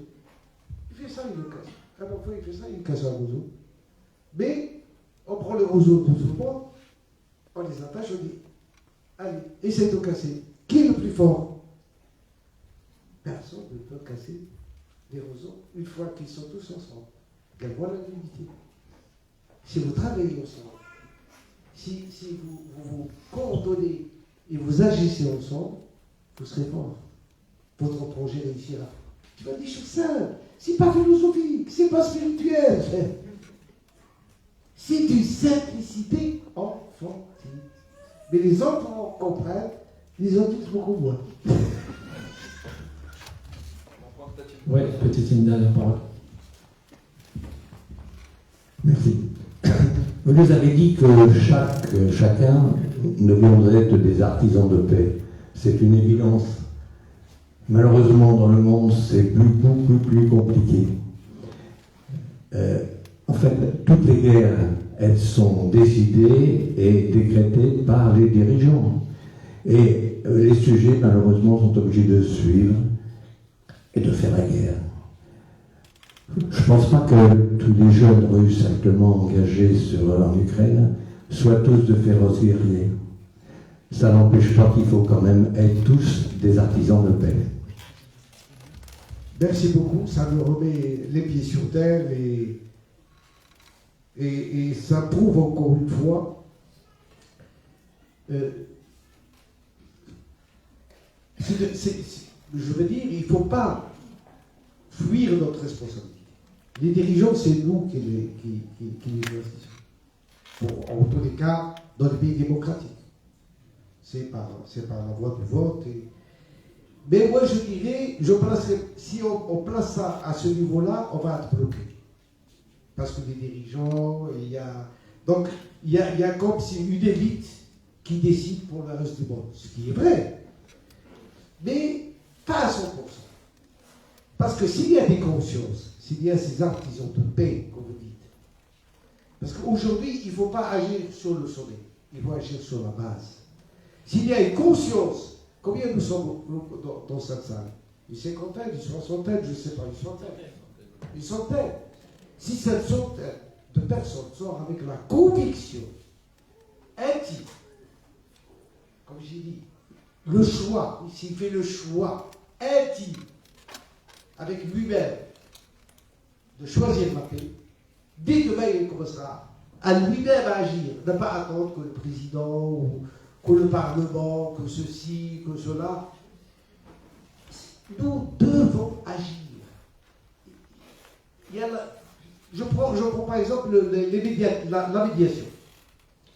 Il fait ça, il le casse. Un enfant, il fait ça, il casse un roseau. Mais, on prend le roseau de tout le monde, on les attache, on dit, allez, essaye de casser. Qui est le plus fort? Personne ne peut casser des roseaux une fois qu'ils sont tous ensemble. Et voilà l'unité. Si vous travaillez ensemble, si vous vous coordonnez et vous agissez ensemble, vous serez fort. Votre projet réussira. Tu vas des choses simples. C'est pas philosophique, c'est pas spirituel. C'est une simplicité enfantine. Mais les enfants comprennent, les adultes beaucoup moins. Oui, petite une dernière parole. Merci. Vous nous avez dit que chacun deviendrait être des artisans de paix. C'est une évidence. Malheureusement, dans le monde, c'est beaucoup plus compliqué. En fait, toutes les guerres, elles sont décidées et décrétées par les dirigeants. Et les sujets, malheureusement, sont obligés de suivre et de faire la guerre. Je ne pense pas que tous les jeunes Russes actuellement engagés en Ukraine soient tous de féroces guerriers. Ça n'empêche pas qu'il faut quand même être tous des artisans de paix. Merci beaucoup, ça me remet les pieds sur terre et ça prouve encore une fois je veux dire, il ne faut pas fuir notre responsabilité. Les dirigeants, c'est nous qui les choisissons. En tous les cas, dans les pays démocratiques. C'est par la voie du vote. Mais moi, je dirais, si on place ça à ce niveau-là, on va être bloqué. Parce que les dirigeants, il y a comme si une élite qui décide pour le reste du monde. Ce qui est vrai. Mais pas à 100%. Parce que s'il y a des consciences, s'il y a ces artisans de paix, comme vous dites, parce qu'aujourd'hui, il ne faut pas agir sur le sommet, il faut agir sur la base. S'il y a une conscience, combien nous sommes dans cette salle? Une cinquantaine, une soixantaine, je ne sais pas, une centaine. Une centaine. Si cette centaine de personnes sort avec la conviction intime, comme j'ai dit, le choix, s'il fait le choix intime avec lui-même de choisir la paix, dès demain il commencera à lui-même agir, ne pas attendre que le président ou que le Parlement, que ceci, que cela. Nous devons agir. Je prends par exemple la médiation.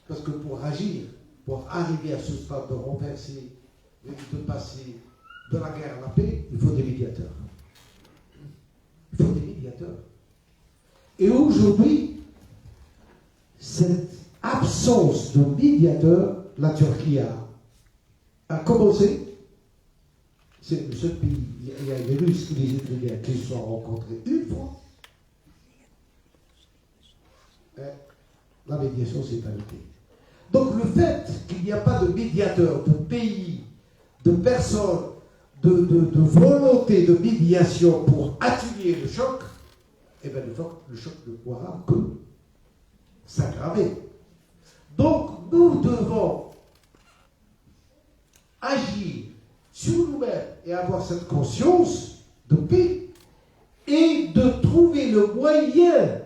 Parce que pour agir, pour arriver à ce stade de renverser et de passer de la guerre à la paix, il faut des médiateurs. Il faut des médiateurs. Et aujourd'hui, cette absence de médiateurs, la Turquie a commencé. C'est le seul pays. Il y a les Russes et les Ukrainiens qui se sont rencontrés une fois. La médiation s'est arrêtée. Donc le fait qu'il n'y a pas de médiateur, de pays, de personnes, de volonté de médiation pour atténuer le choc, eh bien le choc ne pourra que s'aggraver. Donc nous devons agir sur nous-mêmes et avoir cette conscience de paix et de trouver le moyen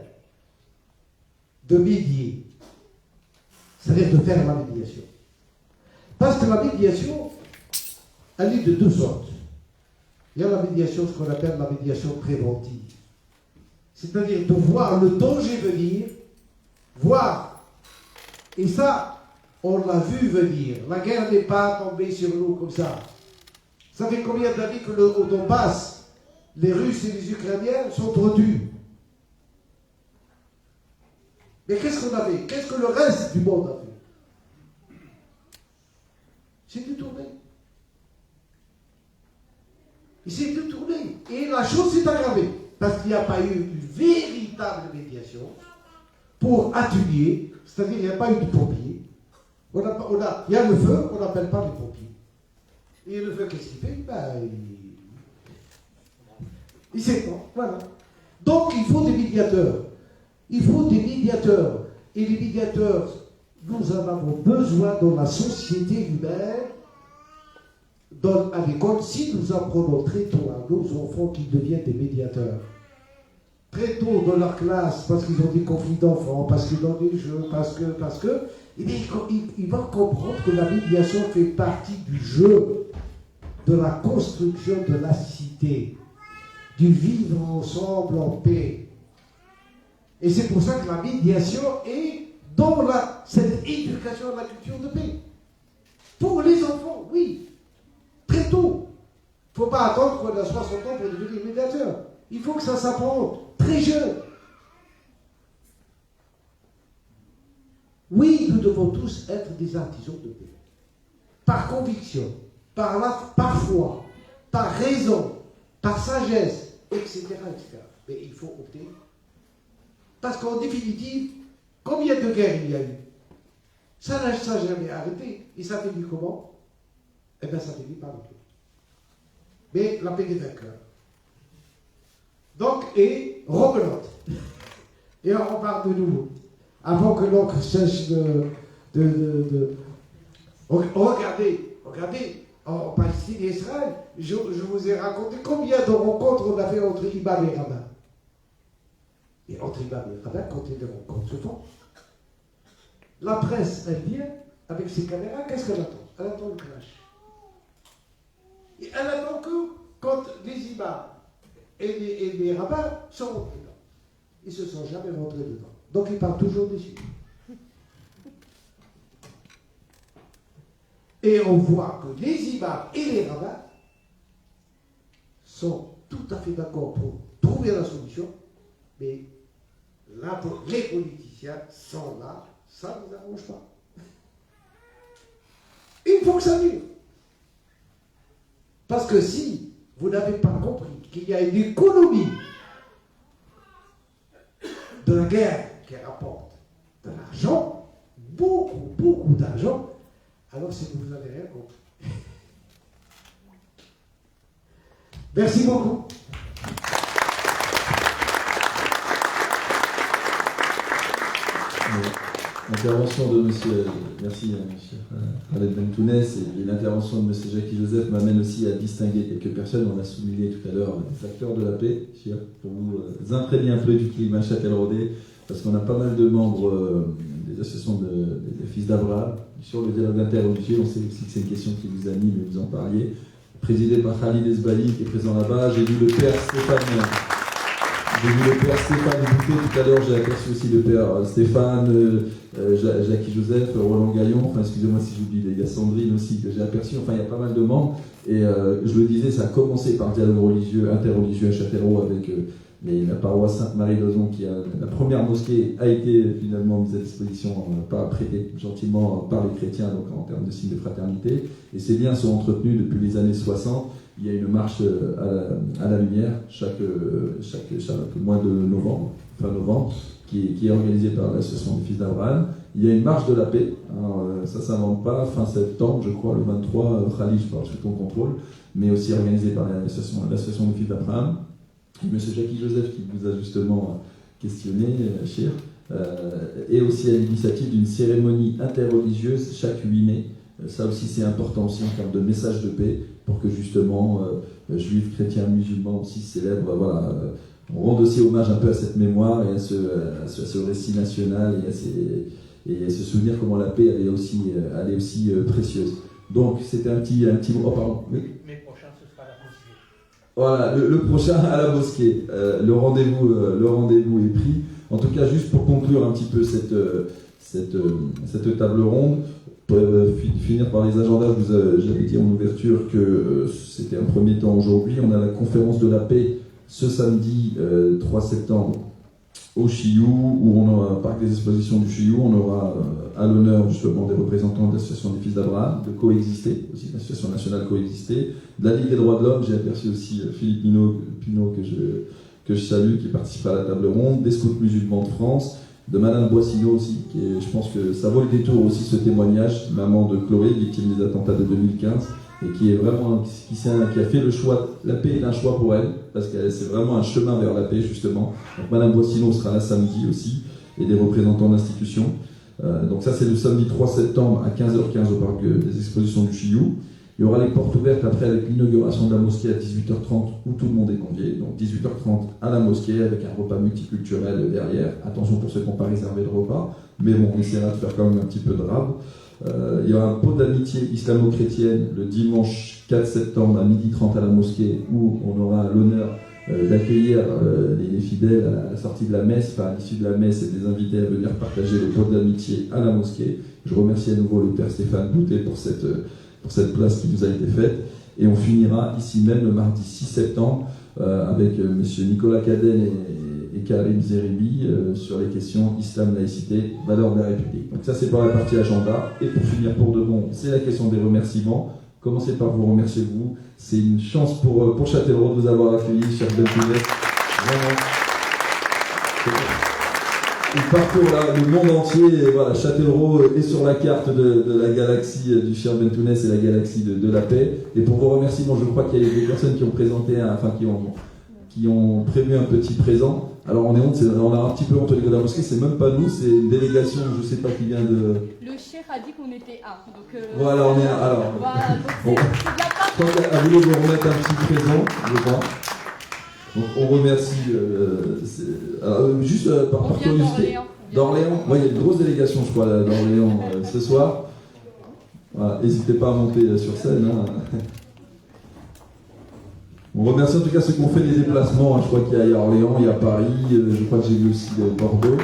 de médier, c'est-à-dire de faire la médiation. Parce que la médiation, elle est de deux sortes. Il y a la médiation, ce qu'on appelle la médiation préventive. C'est-à-dire de voir le danger venir, voir. Et ça, on l'a vu venir. La guerre n'est pas tombée sur nous comme ça. Ça fait combien d'années que au Donbass, les Russes et les Ukrainiens sont tenus? Mais qu'est-ce qu'on a fait? Qu'est-ce que le reste du monde a fait? C'est détourné. Il s'est détourné. Et la chose s'est aggravée. Parce qu'il n'y a pas eu une véritable médiation pour atténuer, c'est-à-dire il n'y a pas eu de pompiers. Il y a le feu, on n'appelle pas les pompiers. Et le feu, qu'est-ce qu'il fait? Il s'étend. Voilà. Donc il faut des médiateurs. Il faut des médiateurs. Et les médiateurs, nous en avons besoin dans la société humaine, à l'école, si nous apprenons très tôt à nos enfants qu'ils deviennent des médiateurs. Très tôt dans leur classe, parce qu'ils ont des conflits d'enfants, parce qu'ils ont des jeux, parce que, eh bien, ils vont comprendre que la médiation fait partie du jeu, de la construction de la cité, du vivre ensemble en paix. Et c'est pour ça que la médiation est dans cette éducation à la culture de paix. Pour les enfants, oui. Très tôt. Il ne faut pas attendre qu'on a 60 ans pour devenir médiateur. Il faut que ça s'apprenne très jeune. Oui, nous devons tous être des artisans de paix. Par conviction, par foi, par raison, par sagesse, etc., etc. Mais il faut opter. Parce qu'en définitive, combien de guerres il y a eu? Ça n'a jamais arrêté. Et ça finit comment? Eh bien, ça finit par la paix. Mais la paix des vainqueurs. Donc, et rebelote. Et on repart de nouveau. Avant que l'encre sèche Regardez, en Palestine et Israël, je vous ai raconté combien de rencontres on a fait entre imams et rabbins. Et entre imams et rabbins, quand les rencontres se font, la presse, elle vient avec ses caméras, qu'est-ce qu'elle attend? Elle attend le clash. Et elle attend que quand les imams et les rabbins sont rentrés dedans. Ils ne se sont jamais rentrés dedans. Donc ils partent toujours dessus. Et on voit que les imams et les rabbins sont tout à fait d'accord pour trouver la solution, mais là, les politiciens sont là, ça ne nous arrange pas. Il faut que ça dure. Parce que si vous n'avez pas compris qu'il y a une économie de la guerre qui rapporte de l'argent, beaucoup d'argent, alors c'est que vous n'avez rien compris. Merci beaucoup. L'intervention de monsieur, merci monsieur Khaled Bentounès, et l'intervention de monsieur Jackie Joseph m'amène aussi à distinguer quelques personnes. On a souligné tout à l'heure des acteurs de la paix, pour vous imprégner un peu du climat Châtel-Rodé, parce qu'on a pas mal de membres des associations des fils d'Abraham sur le dialogue interreligieux. On sait aussi que c'est une question qui vous anime et vous en parliez. Présidé par Khalid Esbali, qui est présent là-bas. J'ai vu le père Stéphane J'ai vu le père Stéphane Boutet tout à l'heure, j'ai aperçu aussi le père Stéphane, Jacques Joseph, Roland Gaillon, enfin excusez-moi si j'oublie, il y a Sandrine aussi que j'ai aperçu, enfin il y a pas mal de membres. Et je le disais, ça a commencé par le dialogue religieux, interreligieux à Châtellerault avec la paroisse Sainte-Marie d'Ozon, qui a la première mosquée a été finalement mise à disposition, pas prêtée gentiment par les chrétiens, donc en termes de signe de fraternité. Et ces liens sont entretenus depuis les années 60. Il y a une marche à la lumière chaque mois de novembre, fin novembre, qui est organisée par l'association des Fils d'Abraham. Il y a une marche de la paix, alors, ça ne s'invente pas, fin septembre, je crois, le 23, Khalid, je parle sous ton contrôle, mais aussi organisée par l'association des Fils d'Abraham. Et M. Jackie Joseph, qui vous a justement questionné, Chir, est aussi à l'initiative d'une cérémonie interreligieuse chaque 8 mai. Ça aussi, c'est important aussi en termes de message de paix, pour que justement, juifs, chrétiens, musulmans aussi célèbrent, voilà, on rend aussi hommage un peu à cette mémoire et à ce récit national et à se souvenir comment la paix elle est aussi précieuse. Donc, c'était un petit mot. Oh, pardon. Oui. Mais prochain, ce sera la mosquée. Voilà, le prochain à la mosquée. Le rendez-vous est pris. En tout cas, juste pour conclure un petit peu cette table ronde, pour finir par les agendas, j'avais dit en ouverture que c'était un premier temps aujourd'hui. On a la conférence de la paix ce samedi 3 septembre au Chiou, où on aura, parc des expositions du Chiou, on aura à l'honneur justement des représentants de l'association des Fils d'Abraham, de Coexister, aussi l'association nationale Coexister, de la Ligue des droits de l'homme. J'ai aperçu aussi Philippe Pinault que je salue, qui participe à la table ronde, des scouts musulmans de France, de Madame Boissineau aussi, je pense que ça vaut le détour aussi ce témoignage, maman de Chloé, victime des attentats de 2015, et qui est vraiment, qui a fait le choix, la paix est un choix pour elle, parce que c'est vraiment un chemin vers la paix justement. Donc Madame Boissineau sera là samedi aussi, et des représentants d'institutions. Donc ça c'est le samedi 3 septembre à 15h15 au parc des expositions du Chiou. Il y aura les portes ouvertes après avec l'inauguration de la mosquée à 18h30 où tout le monde est convié. Donc 18h30 à la mosquée avec un repas multiculturel derrière. Attention pour ceux qui n'ont pas réservé le repas, mais bon, on essaiera de faire quand même un petit peu de rab. Il y aura un pot d'amitié islamo-chrétienne le dimanche 4 septembre à 12h30 à la mosquée où on aura l'honneur d'accueillir les fidèles à la sortie de la messe, à l'issue de la messe, et des invités à venir partager le pot d'amitié à la mosquée. Je remercie à nouveau le père Stéphane Boutet pour cette place qui nous a été faite. Et on finira ici même le mardi 6 septembre avec M. Nicolas Cadenne et Karim Zeribi sur les questions islam, laïcité, valeurs de la République. Donc ça c'est pour la partie agenda. Et pour finir pour de bon, c'est la question des remerciements. Commencez par vous remercier vous. C'est une chance pour Châtellerault de vous avoir accueilli, cher Bentounes. Vraiment. Il parcourt le monde entier, et voilà, Châtellerault est sur la carte de la galaxie du cher Bentounes et la galaxie de la paix. Et pour vos remerciements, je crois qu'il y a des personnes qui ont présenté, qui ont prévu un petit présent. Alors on a un petit peu honte de la mosquée, c'est même pas nous, c'est une délégation, je sais pas qui vient de... Le cheikh a dit qu'on était un, donc... Voilà, on est un, alors... Voilà, donc c'est de la part... a voulu vous remettre un petit présent, je crois. Donc on remercie, juste par curiosité, d'Orléans, il y a une grosse délégation je crois d'Orléans ce soir. Voilà, n'hésitez pas à monter sur scène. Hein. On remercie en tout cas ceux qui ont fait les déplacements, hein. Je crois qu'il y a Orléans, il y a Paris, je crois que j'ai vu aussi Bordeaux.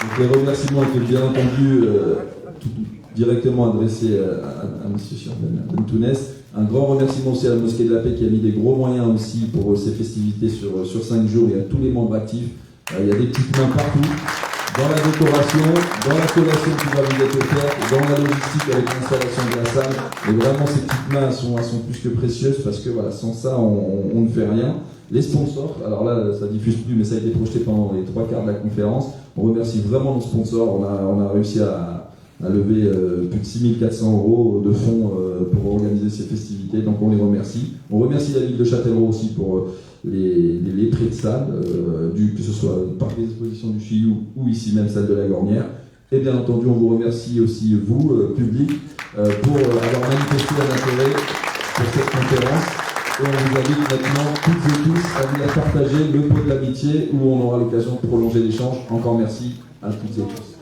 Donc les remerciements étaient bien entendu directement adressé à M. Bentounes. Un grand remerciement aussi à la Mosquée de la Paix qui a mis des gros moyens aussi pour ces festivités sur 5 jours et à tous les membres actifs. Il y a des petites mains partout, dans la décoration, dans la collation qui va vous être offerte, dans la logistique avec l'installation de la salle. Et vraiment ces petites mains sont plus que précieuses parce que voilà, sans ça on ne fait rien. Les sponsors, alors là ça diffuse plus mais ça a été projeté pendant les 3/4 de la conférence. On remercie vraiment nos sponsors, on a réussi à lever plus de 6 400 € de fonds pour organiser ces festivités, donc on les remercie. On remercie la ville de Châtellerault aussi pour les prêts de salle, que ce soit le parc des expositions du Chiou ou ici même salle de la Gornière. Et bien entendu, on vous remercie aussi, vous, public, pour avoir manifesté un intérêt pour cette conférence. Et on vous invite maintenant, toutes et tous, à venir partager le pot de l'amitié où on aura l'occasion de prolonger l'échange. Encore merci à toutes et tous.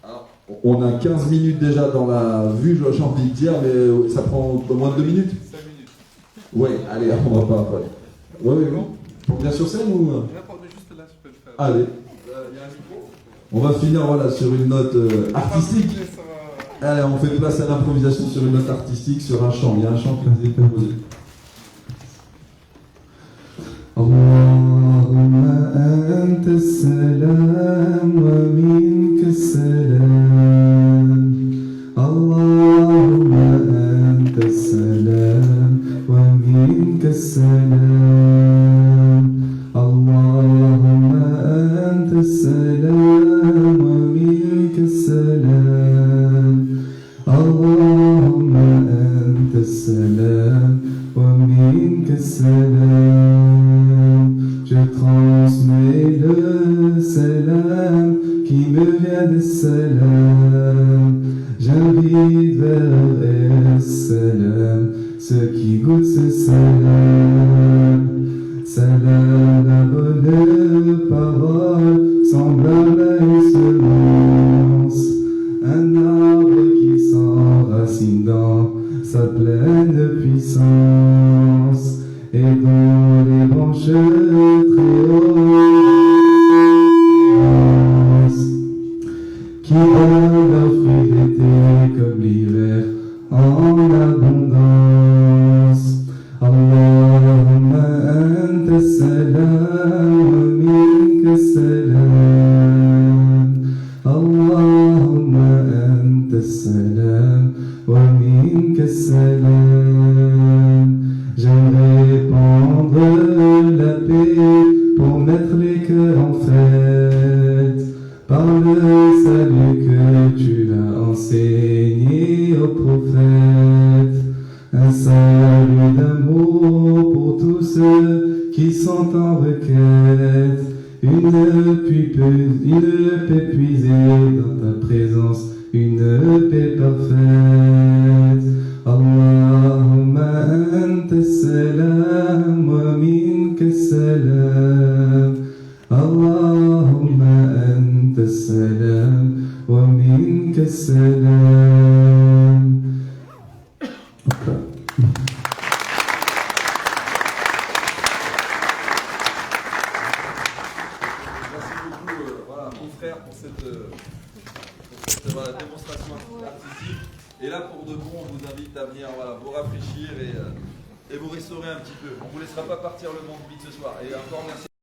Alors, on a 15 minutes déjà dans la vue, j'ai envie de dire, mais ça prend moins de 2 minutes. 5 minutes. Ouais, allez, on va pas. Ouais, bon. Pour venir sur scène ou. N'importe, juste là, je peux le faire. Allez. Il y a un micro. On va finir voilà, sur une note artistique. Allez, on fait place à l'improvisation sur une note artistique, sur un chant. Il y a un chant qui nous est proposé. Allahumma anta salam wa minka salam. Allahumma anta salam wa minka salam. Allahumma anta salam wa minka salam. Allahumma anta salam wa minka salam. Je transmets le salam qui me vient de salam. J'invite vers salam ceux qui goûtent ce salam. Salam, la bonne parole semblable à une semence, un arbre qui s'enracine dans sa pleine puissance et dont les branches très hautes qui donnent leurs fruits l'été comme l'hiver en abondance. Allahumma anta salam wa minka salam. Allahumma anta salam wa minka salam. J'aimerais répandre la paix pour mettre les cœurs en fête par le salut que tu l'as enseigné aux prophètes. Un salut d'amour pour tous ceux qui sont en requête. Une paix puisée dans ta présence, une paix parfaite. Allahumma anta salam wa minka salam. Allahumma anta salam wa minka salam. Pour cette démonstration artistique. Et là, pour de bon, on vous invite à venir vous rafraîchir et vous restaurer un petit peu. On ne vous laissera pas partir le monde vite ce soir. Et encore merci.